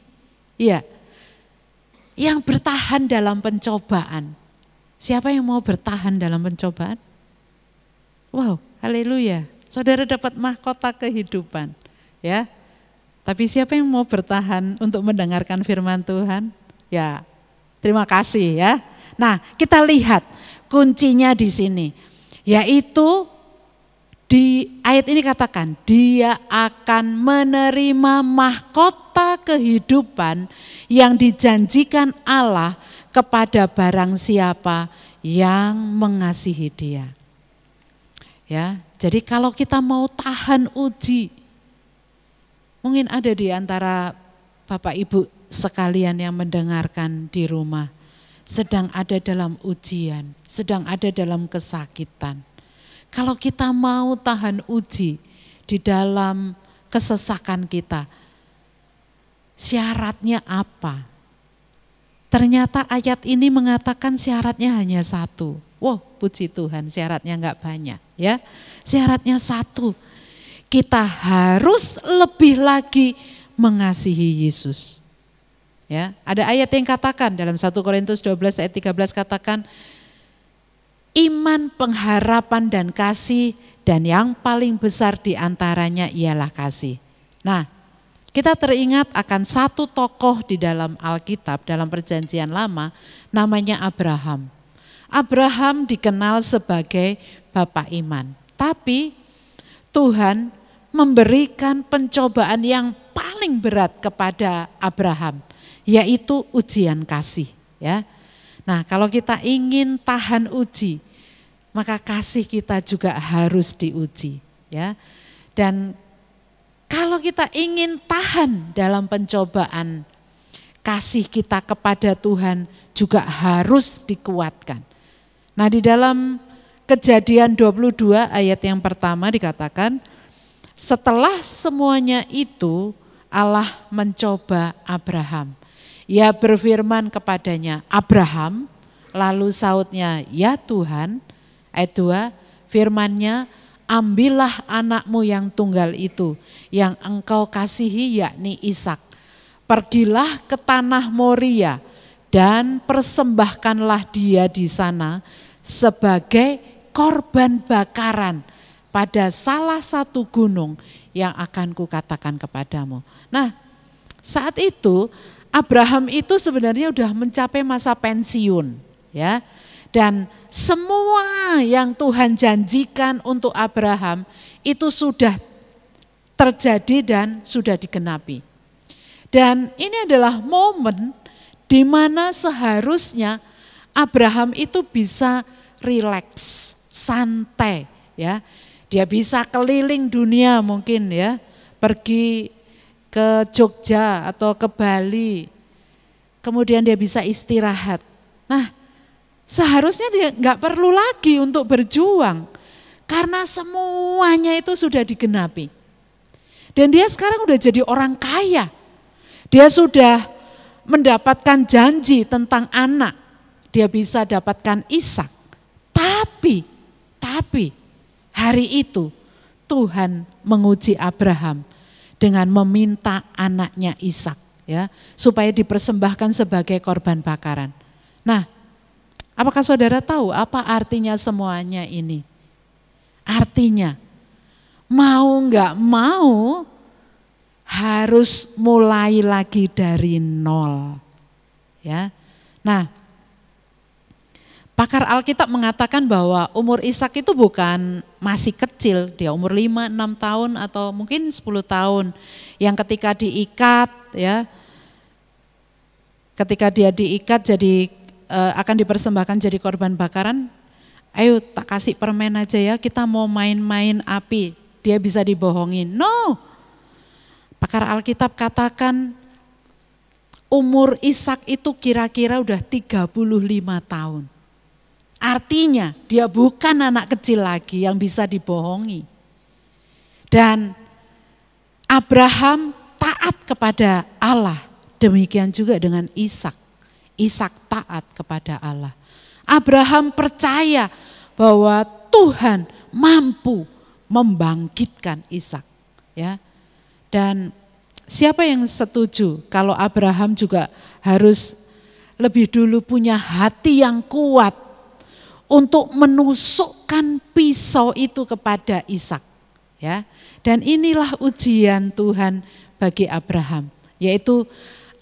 ya, yang bertahan dalam pencobaan. Siapa yang mau bertahan dalam pencobaan? Wow, haleluya. Saudara dapat mahkota kehidupan, ya. Tapi siapa yang mau bertahan untuk mendengarkan firman Tuhan? Ya, terima kasih ya. Nah, kita lihat kuncinya di sini, yaitu di ayat ini katakan, dia akan menerima mahkota kehidupan yang dijanjikan Allah kepada barang siapa yang mengasihi Dia. Ya, jadi kalau kita mau tahan uji, mungkin ada di antara Bapak Ibu sekalian yang mendengarkan di rumah, sedang ada dalam ujian, sedang ada dalam kesakitan. Kalau kita mau tahan uji, di dalam kesesakan kita. Syaratnya apa? Ternyata ayat ini mengatakan syaratnya hanya satu. Wow, puji Tuhan, syaratnya enggak banyak ya. Syaratnya satu. Kita harus lebih lagi mengasihi Yesus. Ya, ada ayat yang katakan dalam 1 Korintus 12 ayat 13 katakan iman, pengharapan dan kasih, dan yang paling besar di antaranya ialah kasih. Nah, kita teringat akan satu tokoh di dalam Alkitab, dalam Perjanjian Lama, namanya Abraham. Abraham dikenal sebagai bapak iman. Tapi Tuhan memberikan pencobaan yang paling berat kepada Abraham, yaitu ujian kasih. Ya. Nah, kalau kita ingin tahan uji, maka kasih kita juga harus diuji. Ya. Dan kalau kita ingin tahan dalam pencobaan, kasih kita kepada Tuhan juga harus dikuatkan. Nah, di dalam Kejadian 22 ayat yang pertama dikatakan, setelah semuanya itu Allah mencoba Abraham. Ia berfirman kepadanya, Abraham, lalu sautnya, ya Tuhan. Ayat 2, firman-Nya, ambillah anakmu yang tunggal itu, yang engkau kasihi, yakni Ishak. Pergilah ke tanah Moria dan persembahkanlah dia di sana sebagai korban bakaran pada salah satu gunung yang akan kukatakan kepadamu. Nah, saat itu Abraham itu sebenarnya sudah mencapai masa pensiun, ya. Dan semua yang Tuhan janjikan untuk Abraham itu sudah terjadi dan sudah digenapi. Dan ini adalah momen di mana seharusnya Abraham itu bisa rileks, santai, ya. Dia bisa keliling dunia mungkin ya, pergi ke Jogja atau ke Bali, kemudian dia bisa istirahat. Nah, seharusnya dia nggak perlu lagi untuk berjuang, karena semuanya itu sudah digenapi. Dan dia sekarang udah jadi orang kaya, dia sudah mendapatkan janji tentang anak, dia bisa dapatkan Ishak. Tapi hari itu Tuhan menguji Abraham dengan meminta anaknya Ishak, ya, supaya dipersembahkan sebagai korban bakaran. Nah, apakah saudara tahu apa artinya semuanya ini? Artinya mau nggak mau harus mulai lagi dari nol, ya. Nah, pakar Alkitab mengatakan bahwa umur Ishak itu bukan masih kecil, dia umur 5, 6 tahun atau mungkin 10 tahun. Yang ketika diikat, ya, ketika dia diikat jadi akan dipersembahkan jadi korban bakaran, ayo tak kasih permen aja ya, kita mau main-main api, dia bisa dibohongin. No, pakar Alkitab katakan umur Ishak itu kira-kira udah 35 tahun. Artinya dia bukan anak kecil lagi yang bisa dibohongi. Dan Abraham taat kepada Allah, demikian juga dengan Ishak. Ishak taat kepada Allah. Abraham percaya bahwa Tuhan mampu membangkitkan Ishak, ya. Dan siapa yang setuju kalau Abraham juga harus lebih dulu punya hati yang kuat untuk menusukkan pisau itu kepada Ishak, ya. Dan inilah ujian Tuhan bagi Abraham, yaitu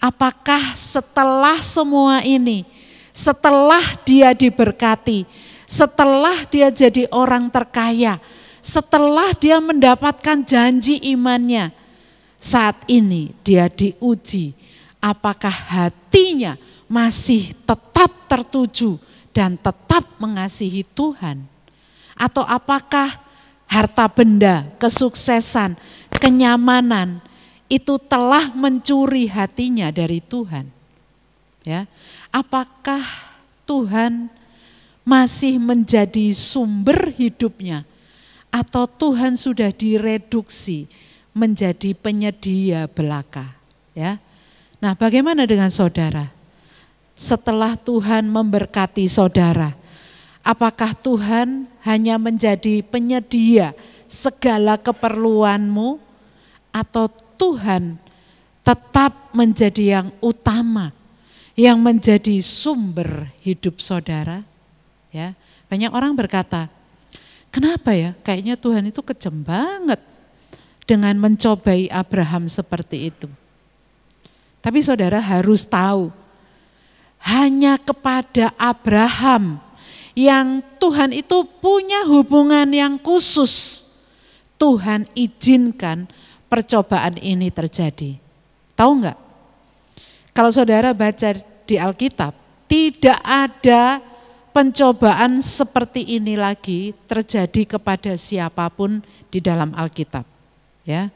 apakah setelah semua ini, setelah dia diberkati, setelah dia jadi orang terkaya, setelah dia mendapatkan janji imannya, saat ini dia diuji, apakah hatinya masih tetap tertuju dan tetap mengasihi Tuhan, atau apakah harta benda, kesuksesan, kenyamanan itu telah mencuri hatinya dari Tuhan, ya. Apakah Tuhan masih menjadi sumber hidupnya, atau Tuhan sudah direduksi menjadi penyedia belaka, ya. Nah, bagaimana dengan saudara? Setelah Tuhan memberkati saudara, apakah Tuhan hanya menjadi penyedia segala keperluanmu, atau Tuhan tetap menjadi yang utama, yang menjadi sumber hidup saudara? Ya, banyak orang berkata, kenapa ya? Kayaknya Tuhan itu kejam banget dengan mencobai Abraham seperti itu. Tapi saudara harus tahu, hanya kepada Abraham yang Tuhan itu punya hubungan yang khusus, Tuhan izinkan percobaan ini terjadi. Tahu enggak? Kalau saudara baca di Alkitab, tidak ada pencobaan seperti ini lagi terjadi kepada siapapun di dalam Alkitab. Ya.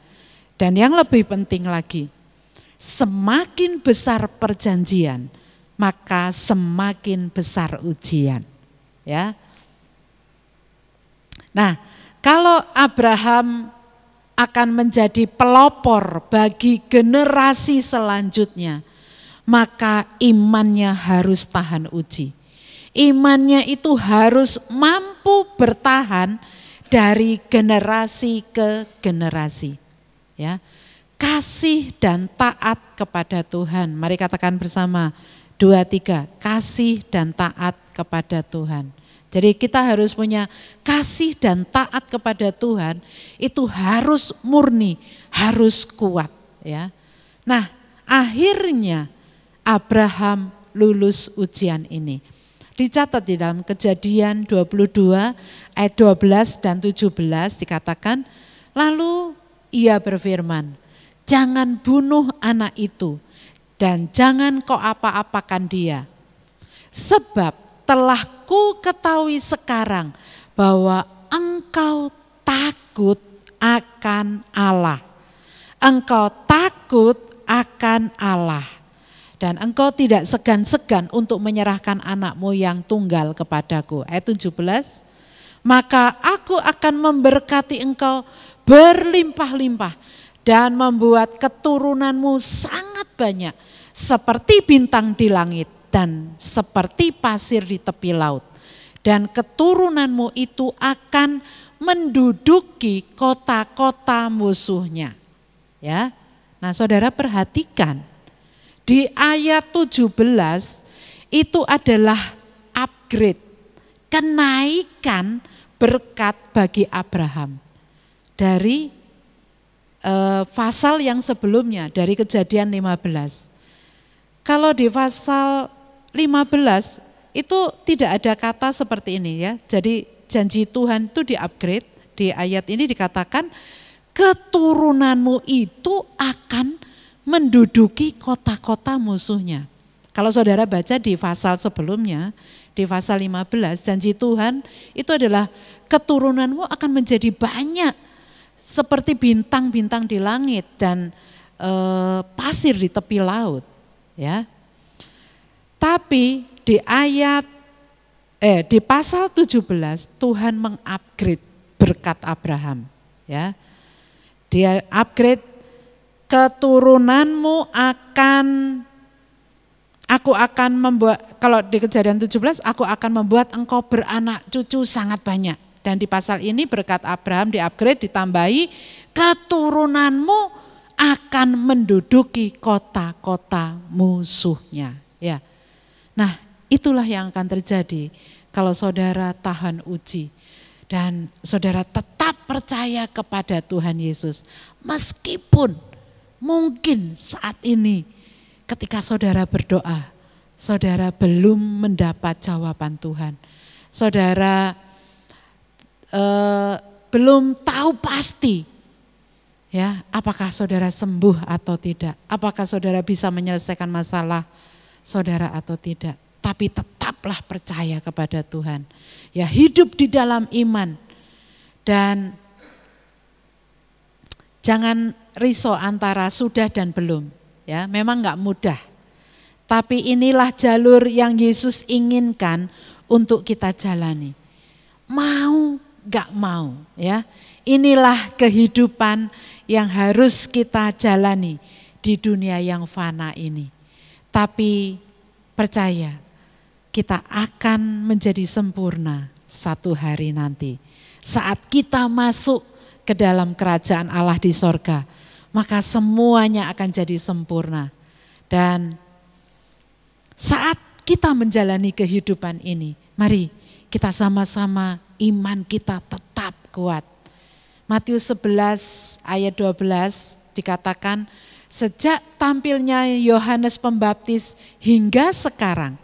Dan yang lebih penting lagi, semakin besar perjanjian, maka semakin besar ujian. Ya. Nah, kalau Abraham akan menjadi pelopor bagi generasi selanjutnya, maka imannya harus tahan uji. Imannya itu harus mampu bertahan dari generasi ke generasi. Ya. Kasih dan taat kepada Tuhan. Mari katakan bersama, 2, 3, kasih dan taat kepada Tuhan. Jadi kita harus punya kasih dan taat kepada Tuhan, itu harus murni, harus kuat. Ya. Nah, akhirnya Abraham lulus ujian ini. Dicatat di dalam Kejadian 22 ayat 12 dan 17 dikatakan, lalu ia berfirman, jangan bunuh anak itu dan jangan kau apa-apakan dia. Sebab telah ku ketahui sekarang bahwa engkau takut akan Allah. Engkau takut akan Allah. Dan engkau tidak segan-segan untuk menyerahkan anakmu yang tunggal kepadaku. Ayat 17, maka aku akan memberkati engkau berlimpah-limpah dan membuat keturunanmu sangat banyak seperti bintang di langit dan seperti pasir di tepi laut. Dan keturunanmu itu akan menduduki kota-kota musuhnya. Ya. Nah, saudara perhatikan, di ayat 17 itu adalah upgrade, kenaikan berkat bagi Abraham. Dari pasal yang sebelumnya, dari Kejadian 15. Kalau di pasal 15 itu tidak ada kata seperti ini ya. Jadi janji Tuhan itu di-upgrade, di ayat ini dikatakan keturunanmu itu akan menduduki kota-kota musuhnya. Kalau saudara baca di pasal sebelumnya, di pasal 15, janji Tuhan itu adalah keturunanmu akan menjadi banyak seperti bintang-bintang di langit dan pasir di tepi laut. Ya. Tapi di di pasal 17 Tuhan mengupgrade berkat Abraham. Ya. Dia upgrade, keturunanmu aku akan membuat, kalau di Kejadian 17, aku akan membuat engkau beranak cucu sangat banyak. Dan di pasal ini berkat Abraham di-upgrade, ditambahi, keturunanmu akan menduduki kota-kota musuhnya. Ya. Nah, itulah yang akan terjadi kalau saudara tahan uji. Dan saudara tetap percaya kepada Tuhan Yesus. Meskipun mungkin saat ini ketika saudara berdoa, saudara belum mendapat jawaban Tuhan. Saudara belum tahu pasti ya, apakah saudara sembuh atau tidak. Apakah saudara bisa menyelesaikan masalah saudara atau tidak. Tapi tetaplah percaya kepada Tuhan. Ya, hidup di dalam iman dan jangan risau antara sudah dan belum. Ya, memang enggak mudah. Tapi inilah jalur yang Yesus inginkan untuk kita jalani. Mau gak mau ya. Inilah kehidupan yang harus kita jalani di dunia yang fana ini. Tapi percaya, kita akan menjadi sempurna satu hari nanti. Saat kita masuk ke dalam kerajaan Allah di sorga, maka semuanya akan jadi sempurna. Dan saat kita menjalani kehidupan ini, mari kita sama-sama iman kita tetap kuat. Matius 11 ayat 12 dikatakan, sejak tampilnya Yohanes Pembaptis hingga sekarang,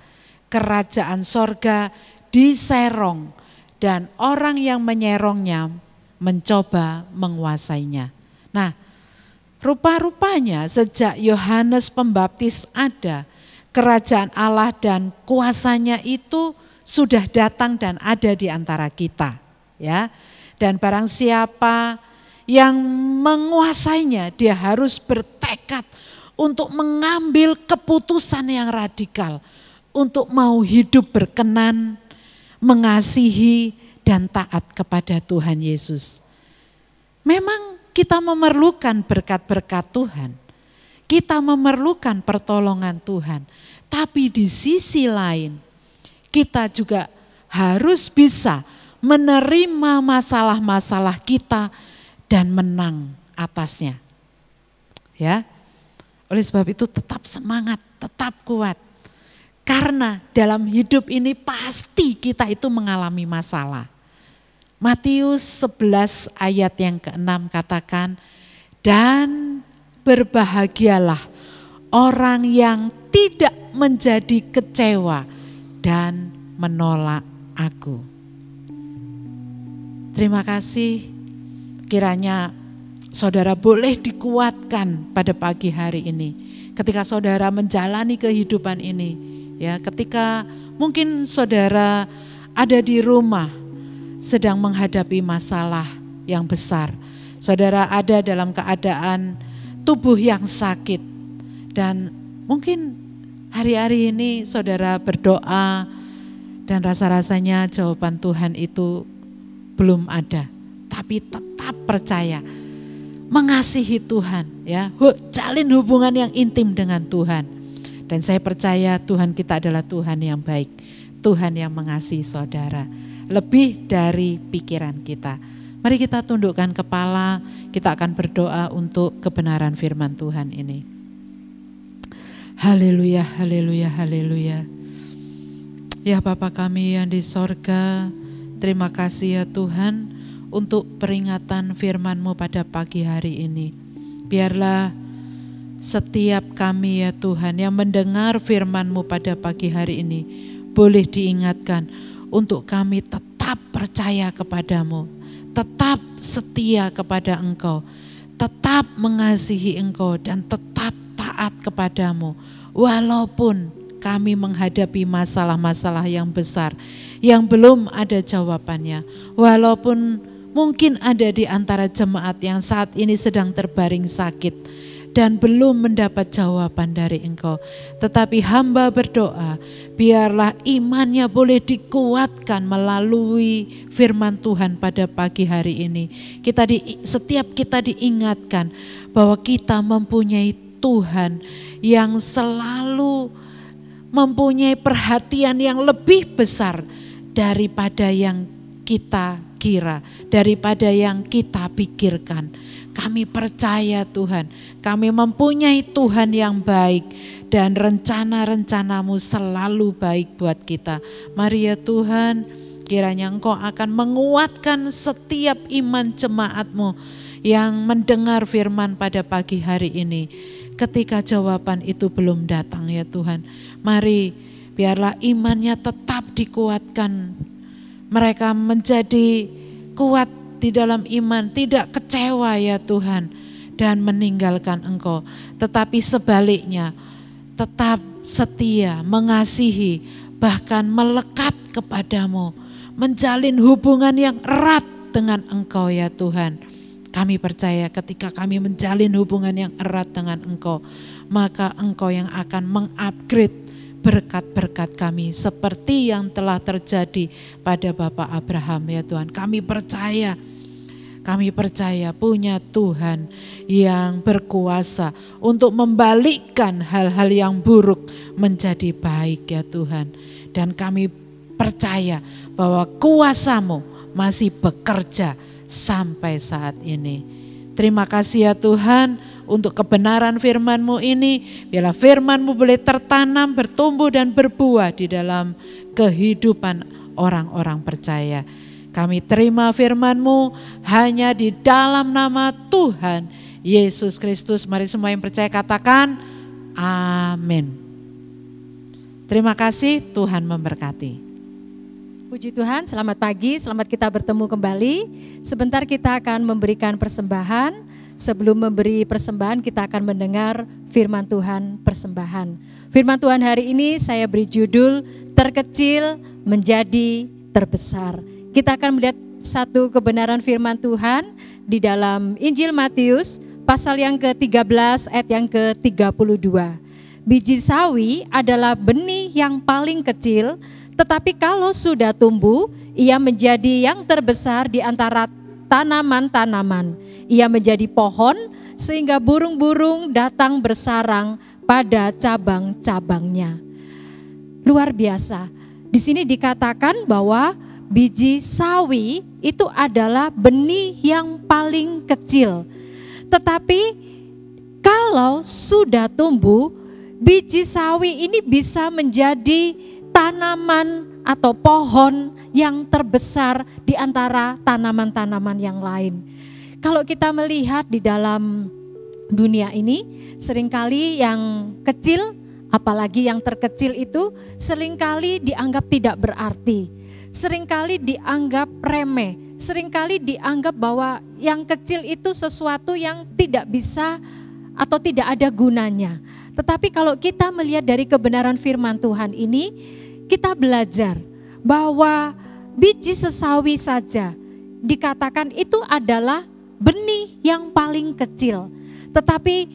kerajaan sorga diserong dan orang yang menyerongnya mencoba menguasainya. Nah, rupa-rupanya sejak Yohanes Pembaptis ada, kerajaan Allah dan kuasanya itu sudah datang dan ada di antara kita, ya. Dan barang siapa yang menguasainya, dia harus bertekad untuk mengambil keputusan yang radikal, untuk mau hidup berkenan, mengasihi dan taat kepada Tuhan Yesus. Memang kita memerlukan berkat-berkat Tuhan, kita memerlukan pertolongan Tuhan, tapi di sisi lain kita juga harus bisa menerima masalah-masalah kita dan menang atasnya. Ya. Oleh sebab itu tetap semangat, tetap kuat. Karena dalam hidup ini pasti kita itu mengalami masalah. Matius 11 ayat yang ke-6 katakan, dan berbahagialah orang yang tidak menjadi kecewa dan menolak aku. Terima kasih, kiranya saudara boleh dikuatkan pada pagi hari ini. Ketika saudara menjalani kehidupan ini, ya, ketika mungkin saudara ada di rumah sedang menghadapi masalah yang besar. Saudara ada dalam keadaan tubuh yang sakit dan mungkin hari-hari ini saudara berdoa dan rasa-rasanya jawaban Tuhan itu belum ada, tapi tetap percaya, mengasihi Tuhan, ya, jalin hubungan yang intim dengan Tuhan. Dan saya percaya Tuhan kita adalah Tuhan yang baik, Tuhan yang mengasihi saudara, lebih dari pikiran kita. Mari kita tundukkan kepala, kita akan berdoa untuk kebenaran firman Tuhan ini. Haleluya, haleluya, haleluya. Ya Bapa kami yang di sorga, terima kasih ya Tuhan untuk peringatan firman-Mu pada pagi hari ini. Biarlah setiap kami ya Tuhan yang mendengar firman-Mu pada pagi hari ini boleh diingatkan untuk kami tetap percaya kepadamu, tetap setia kepada Engkau, tetap mengasihi Engkau dan tetap taat kepadamu. Walaupun kami menghadapi masalah-masalah yang besar yang belum ada jawabannya. Walaupun mungkin ada di antara jemaat yang saat ini sedang terbaring sakit dan belum mendapat jawaban dari Engkau. Tetapi hamba berdoa, biarlah imannya boleh dikuatkan melalui firman Tuhan pada pagi hari ini. Setiap kita diingatkan bahwa kita mempunyai Tuhan yang selalu mempunyai perhatian yang lebih besar daripada yang kita kira, daripada yang kita pikirkan. Kami percaya Tuhan, kami mempunyai Tuhan yang baik dan rencana-rencana-Mu selalu baik buat kita. Mari ya Tuhan, kiranya Engkau akan menguatkan setiap iman jemaat-Mu yang mendengar firman pada pagi hari ini. Ketika jawaban itu belum datang ya Tuhan, mari biarlah imannya tetap dikuatkan. Mereka menjadi kuat di dalam iman, tidak kecewa ya Tuhan dan meninggalkan Engkau. Tetapi sebaliknya tetap setia, mengasihi, bahkan melekat kepadamu, menjalin hubungan yang erat dengan Engkau ya Tuhan. Kami percaya ketika kami menjalin hubungan yang erat dengan Engkau, maka Engkau yang akan mengupgrade, berkat-berkat kami seperti yang telah terjadi pada Bapak Abraham ya Tuhan. Kami percaya punya Tuhan yang berkuasa untuk membalikkan hal-hal yang buruk menjadi baik ya Tuhan. Dan kami percaya bahwa kuasa-Mu masih bekerja sampai saat ini. Terima kasih ya Tuhan untuk kebenaran firman-Mu ini. Biarlah firman-Mu boleh tertanam, bertumbuh dan berbuah di dalam kehidupan orang-orang percaya. Kami terima firman-Mu hanya di dalam nama Tuhan Yesus Kristus. Mari semua yang percaya katakan amin. Terima kasih, Tuhan memberkati. Puji Tuhan, selamat pagi, selamat kita bertemu kembali. Sebentar kita akan memberikan persembahan. Sebelum memberi persembahan, kita akan mendengar firman Tuhan persembahan. Firman Tuhan hari ini saya beri judul terkecil menjadi terbesar. Kita akan melihat satu kebenaran firman Tuhan di dalam Injil Matius pasal yang ke-13 ayat yang ke-32. Biji sawi adalah benih yang paling kecil, tetapi kalau sudah tumbuh, ia menjadi yang terbesar di antara tanaman-tanaman. Ia menjadi pohon sehingga burung-burung datang bersarang pada cabang-cabangnya. Luar biasa. Di sini dikatakan bahwa biji sawi itu adalah benih yang paling kecil. Tetapi kalau sudah tumbuh, biji sawi ini bisa menjadi tanaman atau pohon yang terbesar di antara tanaman-tanaman yang lain. Kalau kita melihat di dalam dunia ini, seringkali yang kecil, apalagi yang terkecil itu seringkali dianggap tidak berarti, seringkali dianggap remeh, seringkali dianggap bahwa yang kecil itu sesuatu yang tidak bisa atau tidak ada gunanya. Tetapi kalau kita melihat dari kebenaran firman Tuhan ini, kita belajar bahwa biji sesawi saja dikatakan itu adalah benih yang paling kecil. Tetapi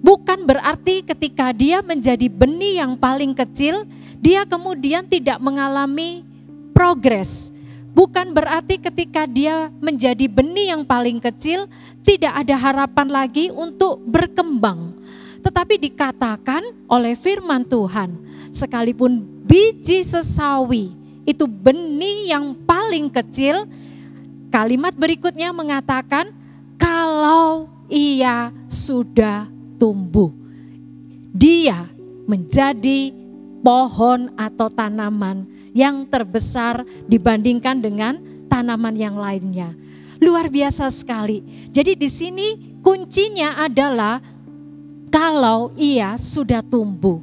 bukan berarti ketika dia menjadi benih yang paling kecil, dia kemudian tidak mengalami progres. Bukan berarti ketika dia menjadi benih yang paling kecil, tidak ada harapan lagi untuk berkembang. Tetapi dikatakan oleh firman Tuhan, sekalipun biji sesawi itu benih yang paling kecil, kalimat berikutnya mengatakan kalau ia sudah tumbuh, dia menjadi pohon atau tanaman yang terbesar dibandingkan dengan tanaman yang lainnya. Luar biasa sekali. Jadi di sini kuncinya adalah kalau ia sudah tumbuh.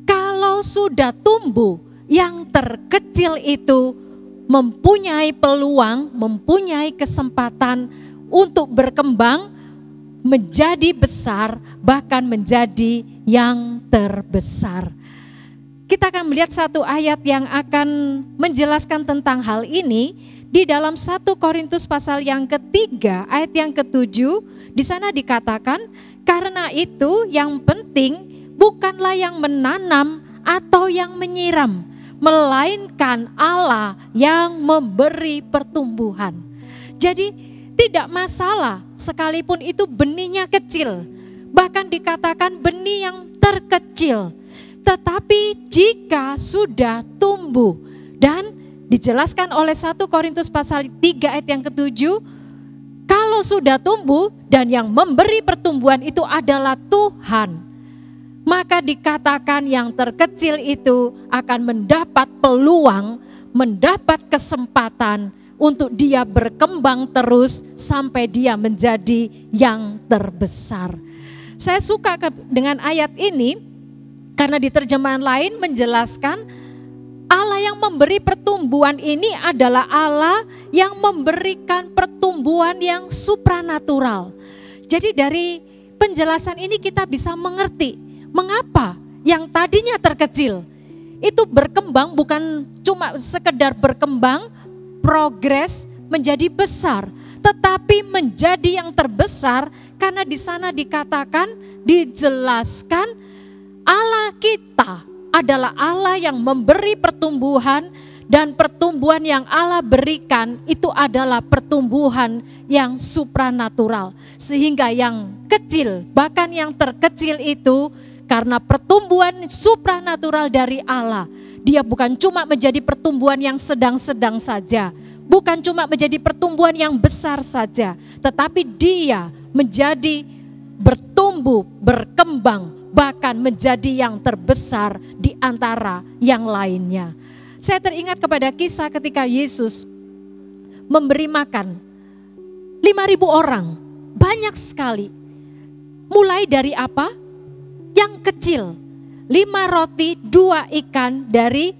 Kalau sudah tumbuh, yang terkecil itu mempunyai peluang, mempunyai kesempatan untuk berkembang menjadi besar, bahkan menjadi yang terbesar. Kita akan melihat satu ayat yang akan menjelaskan tentang hal ini di dalam 1 Korintus pasal yang ketiga ayat yang ke-7. Di sana dikatakan, karena itu yang penting bukanlah yang menanam atau yang menyiram, melainkan Allah yang memberi pertumbuhan. Jadi tidak masalah sekalipun itu benihnya kecil, bahkan dikatakan benih yang terkecil. Tetapi jika sudah tumbuh, dan dijelaskan oleh 1 Korintus pasal 3 ayat yang ke-7, kalau sudah tumbuh dan yang memberi pertumbuhan itu adalah Tuhan, maka dikatakan yang terkecil itu akan mendapat peluang, mendapat kesempatan untuk dia berkembang terus sampai dia menjadi yang terbesar. Saya suka dengan ayat ini karena di terjemahan lain menjelaskan Allah yang memberi pertumbuhan ini adalah Allah yang memberikan pertumbuhan yang supranatural. Jadi dari penjelasan ini kita bisa mengerti mengapa yang tadinya terkecil itu berkembang, bukan cuma sekedar berkembang, progres menjadi besar, tetapi menjadi yang terbesar karena di sana dikatakan, dijelaskan Allah kita adalah Allah yang memberi pertumbuhan, dan pertumbuhan yang Allah berikan itu adalah pertumbuhan yang supranatural. Sehingga yang kecil, bahkan yang terkecil itu, karena pertumbuhan supranatural dari Allah, dia bukan cuma menjadi pertumbuhan yang sedang-sedang saja, bukan cuma menjadi pertumbuhan yang besar saja, tetapi dia menjadi bertumbuh, berkembang, bahkan menjadi yang terbesar di antara yang lainnya. Saya teringat kepada kisah ketika Yesus memberi makan 5.000 orang, banyak sekali. Mulai dari apa? Yang kecil, 5 roti, 2 ikan dari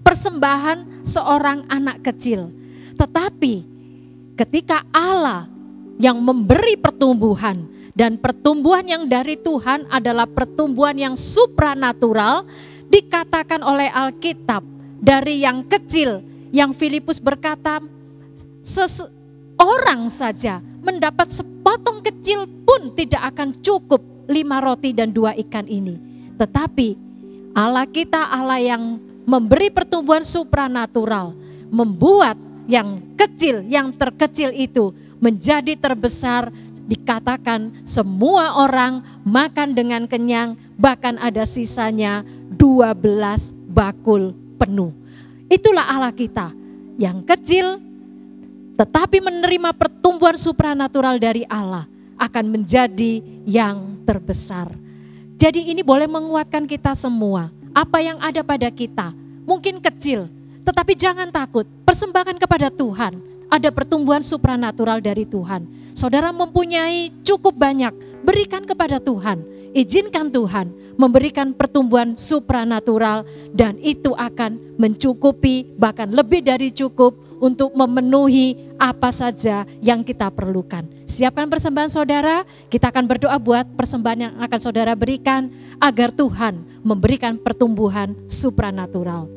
persembahan seorang anak kecil. Tetapi ketika Allah yang memberi pertumbuhan, dan pertumbuhan yang dari Tuhan adalah pertumbuhan yang supranatural, dikatakan oleh Alkitab, dari yang kecil, yang Filipus berkata, seseorang saja mendapat sepotong kecil pun tidak akan cukup 5 roti dan 2 ikan ini. Tetapi Allah kita, Allah yang memberi pertumbuhan supranatural, membuat yang kecil, yang terkecil itu menjadi terbesar. Dikatakan semua orang makan dengan kenyang, bahkan ada sisanya 12 bakul penuh. Itulah Allah kita yang kecil tetapi menerima pertumbuhan supranatural dari Allah akan menjadi yang terbesar. Jadi ini boleh menguatkan kita semua. Apa yang ada pada kita mungkin kecil, tetapi jangan takut, persembahkan kepada Tuhan. Ada pertumbuhan supranatural dari Tuhan. Saudara mempunyai cukup banyak, berikan kepada Tuhan. Izinkan Tuhan memberikan pertumbuhan supranatural, dan itu akan mencukupi, bahkan lebih dari cukup untuk memenuhi apa saja yang kita perlukan. Siapkan persembahan saudara, kita akan berdoa buat persembahan yang akan saudara berikan agar Tuhan memberikan pertumbuhan supranatural.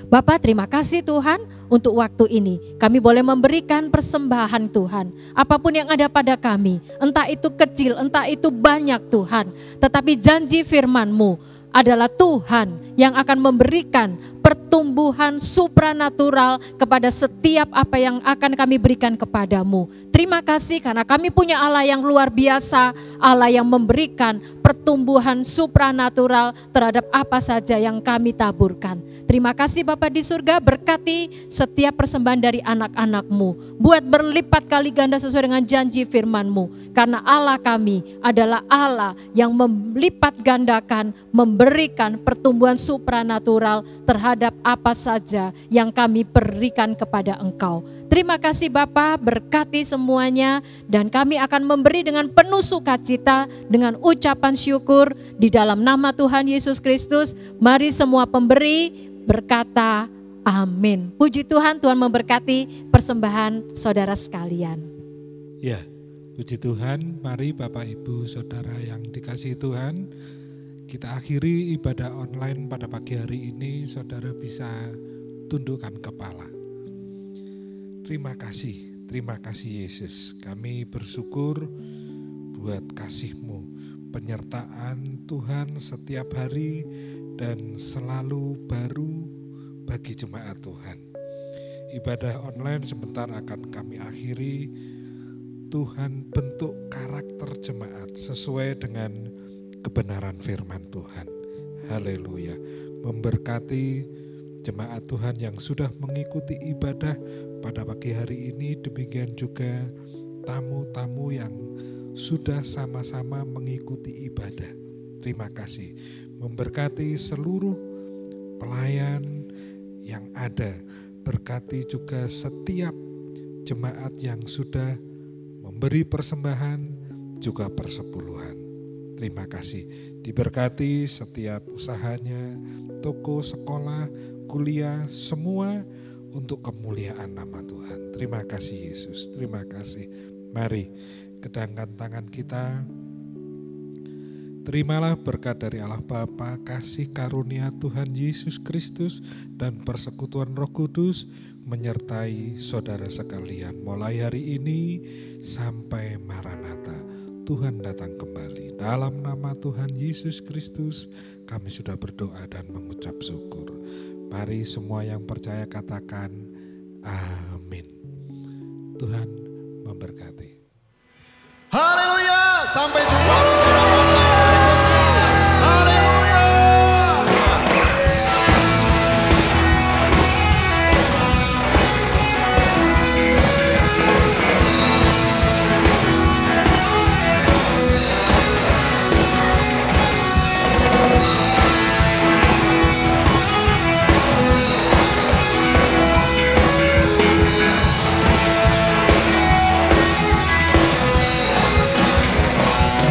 Bapa, terima kasih Tuhan untuk waktu ini. Kami boleh memberikan persembahan Tuhan. Apapun yang ada pada kami, entah itu kecil, entah itu banyak Tuhan. Tetapi janji firman-Mu adalah Tuhan yang akan memberikan pertumbuhan supranatural kepada setiap apa yang akan kami berikan kepadamu. Terima kasih karena kami punya Allah yang luar biasa, Allah yang memberikan pertumbuhan supranatural terhadap apa saja yang kami taburkan. Terima kasih Bapa di surga, berkati setiap persembahan dari anak-anak-Mu. Buat berlipat kali ganda sesuai dengan janji firman-Mu. Karena Allah kami adalah Allah yang melipat gandakan, memberikan pertumbuhan supranatural terhadap apa saja yang kami berikan kepada Engkau. Terima kasih Bapa, berkati semuanya, dan kami akan memberi dengan penuh sukacita, dengan ucapan syukur di dalam nama Tuhan Yesus Kristus. Mari semua pemberi berkata amin. Puji Tuhan, Tuhan memberkati persembahan saudara sekalian. Ya, puji Tuhan. Mari Bapak Ibu Saudara yang dikasihi Tuhan, kita akhiri ibadah online pada pagi hari ini. Saudara bisa tundukkan kepala. Terima kasih Yesus. Kami bersyukur buat kasih-Mu, penyertaan Tuhan setiap hari dan selalu baru bagi jemaat Tuhan. Ibadah online sebentar akan kami akhiri. Tuhan bentuk karakter jemaat sesuai dengan kebenaran firman Tuhan. Haleluya. Memberkati jemaat Tuhan yang sudah mengikuti ibadah pada pagi hari ini, demikian juga tamu-tamu yang sudah sama-sama mengikuti ibadah. Terima kasih. Memberkati seluruh pelayan yang ada, berkati juga setiap jemaat yang sudah memberi persembahan juga persepuluhan. Terima kasih. Diberkati setiap usahanya, toko, sekolah, kuliah, semua untuk kemuliaan nama Tuhan. Terima kasih Yesus, terima kasih. Mari kedangkan tangan kita. Terimalah berkat dari Allah Bapa, kasih karunia Tuhan Yesus Kristus, dan persekutuan Roh Kudus menyertai saudara sekalian mulai hari ini sampai Maranatha. Tuhan datang kembali. Dalam nama Tuhan Yesus Kristus kami sudah berdoa dan mengucap syukur. Mari semua yang percaya katakan amin. Tuhan memberkati. Haleluya. Sampai jumpa di dalam online berikutnya. Haleluya.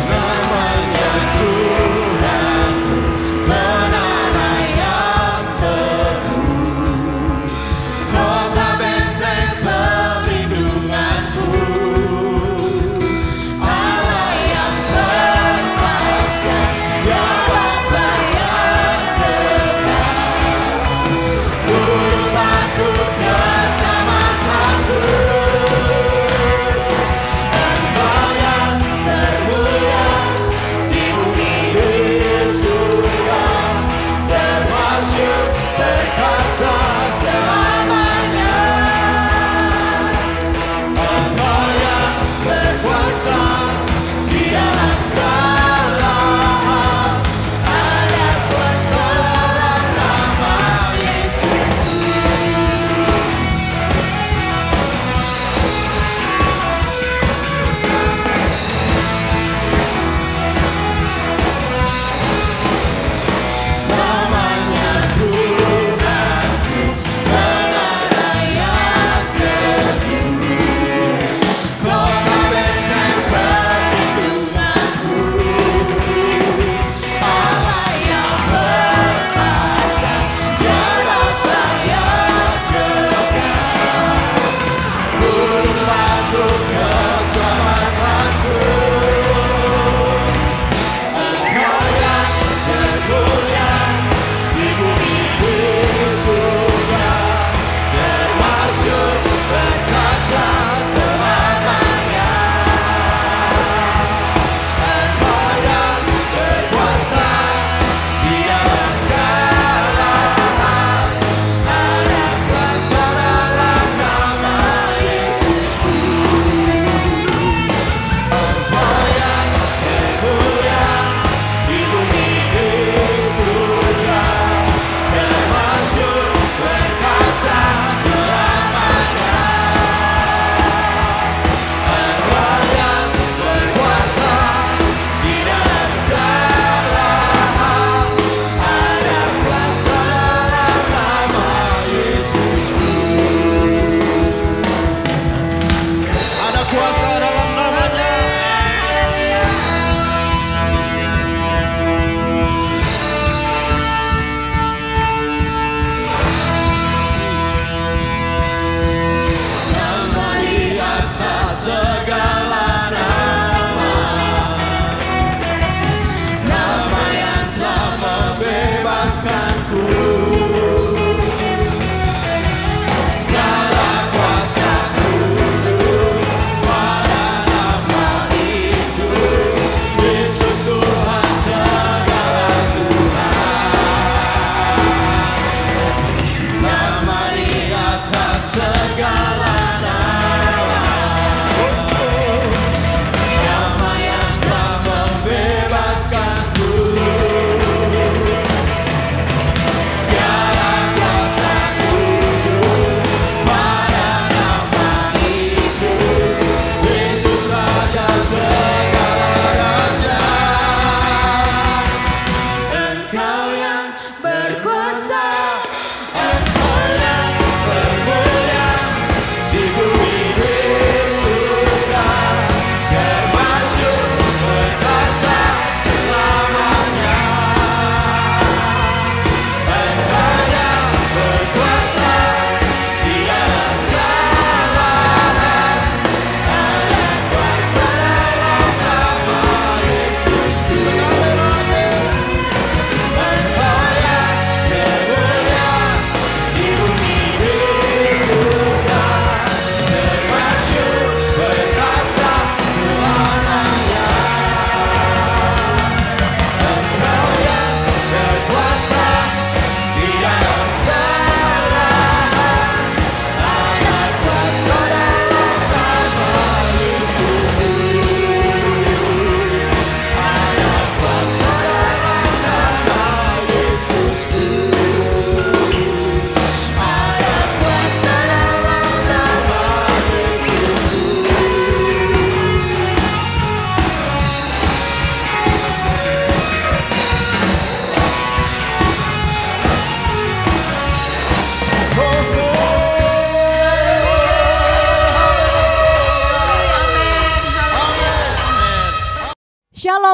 Namanya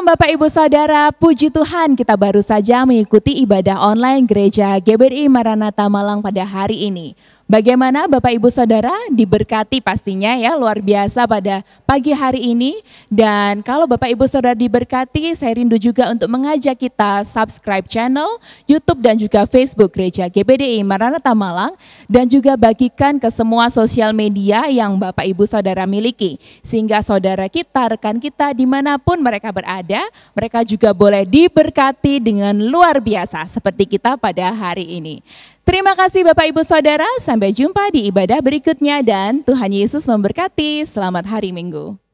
Shalom Bapak Ibu Saudara, puji Tuhan kita baru saja mengikuti ibadah online Gereja GBDI Maranatha Malang pada hari ini. Bagaimana Bapak Ibu Saudara diberkati pastinya ya, luar biasa pada pagi hari ini. Dan kalau Bapak Ibu Saudara diberkati, saya rindu juga untuk mengajak kita subscribe channel YouTube dan juga Facebook Gereja GBDI Maranatha Malang. Dan juga bagikan ke semua sosial media yang Bapak Ibu Saudara miliki. Sehingga saudara kita, rekan kita dimanapun mereka berada, mereka juga boleh diberkati dengan luar biasa seperti kita pada hari ini. Terima kasih Bapak Ibu Saudara, sampai jumpa di ibadah berikutnya dan Tuhan Yesus memberkati. Selamat hari Minggu.